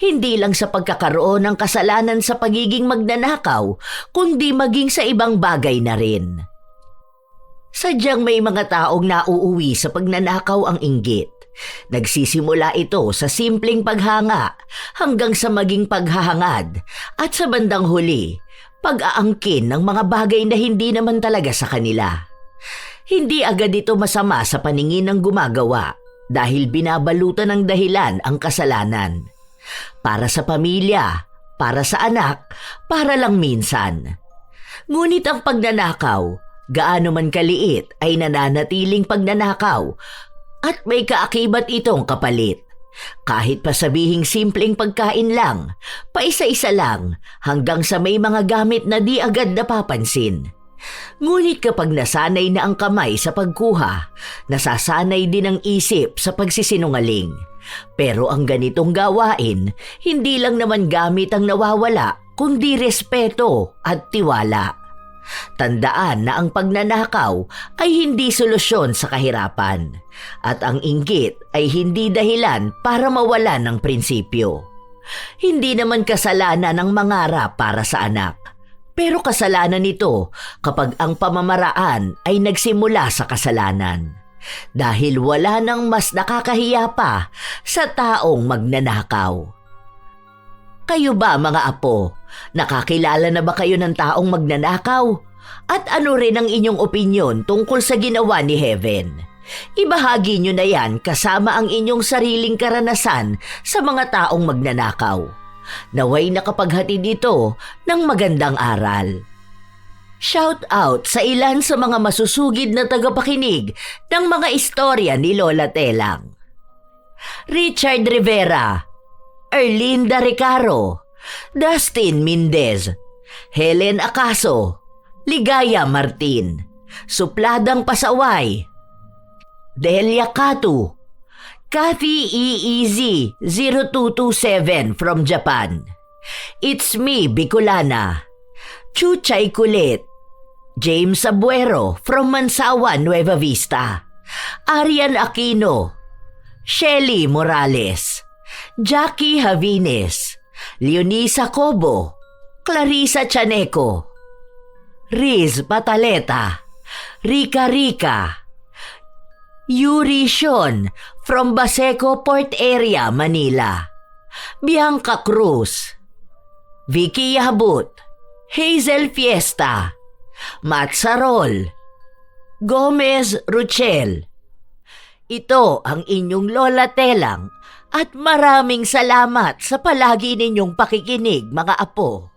Hindi lang sa pagkakaroon ng kasalanan sa pagiging magnanakaw, kundi maging sa ibang bagay na rin. Sadyang may mga taong nauuwi sa pagnanakaw ang inggit. Nagsisimula ito sa simpleng paghanga hanggang sa maging paghahangad at sa bandang huli, pag-aangkin ng mga bagay na hindi naman talaga sa kanila. Hindi agad ito masama sa paningin ng gumagawa dahil binabalutan ng dahilan ang kasalanan. Para sa pamilya, para sa anak, para lang minsan. Ngunit ang pagnanakaw, gaano man kaliit ay nananatiling pagnanakaw at may kaakibat itong kapalit. Kahit pa sabihing simpleng pagkain lang, paisa-isa lang hanggang sa may mga gamit na di agad napapansin. Ngunit kapag nasanay na ang kamay sa pagkuha, nasasanay din ang isip sa pagsisinungaling. Pero ang ganitong gawain, hindi lang naman gamit ang nawawala, kundi respeto at tiwala. Tandaan na ang pagnanakaw ay hindi solusyon sa kahirapan at ang inggit ay hindi dahilan para mawala ng prinsipyo. Hindi naman kasalanan ang mangarap para sa anak, pero kasalanan nito kapag ang pamamaraan ay nagsimula sa kasalanan. Dahil wala nang mas nakakahiya pa sa taong magnanakaw. Kayo ba mga apo, nakakilala na ba kayo ng taong magnanakaw? At ano rin ang inyong opinyon tungkol sa ginawa ni Heaven? Ibahagi nyo na yan kasama ang inyong sariling karanasan sa mga taong magnanakaw. Naway nakapaghatid ito ng magandang aral. Shout out sa ilan sa mga masusugid na tagapakinig ng mga istorya ni Lola Telang. Richard Rivera, Erlinda Recaro, Dustin Mendez, Helen Acaso, Ligaya Martin, Supladang Pasaway, Delia Katu, Kathy EEZ 0227 from Japan, It's Me Bicolana, Chuchay Kulit, James Abuero from Mansawan, Nueva Vista, Arian Aquino, Shelly Morales, Jackie Javines, Leonisa Cobo, Clarissa Chaneco, Riz Pataleta, Rica Rica, Yuri Sean from Baseco Port Area, Manila, Bianca Cruz, Vicky Yabut, Hazel Fiesta, Matt Sarol, Gomez Ruchel. Ito ang inyong Lola Telang at maraming salamat sa palagi ninyong pakikinig mga apo.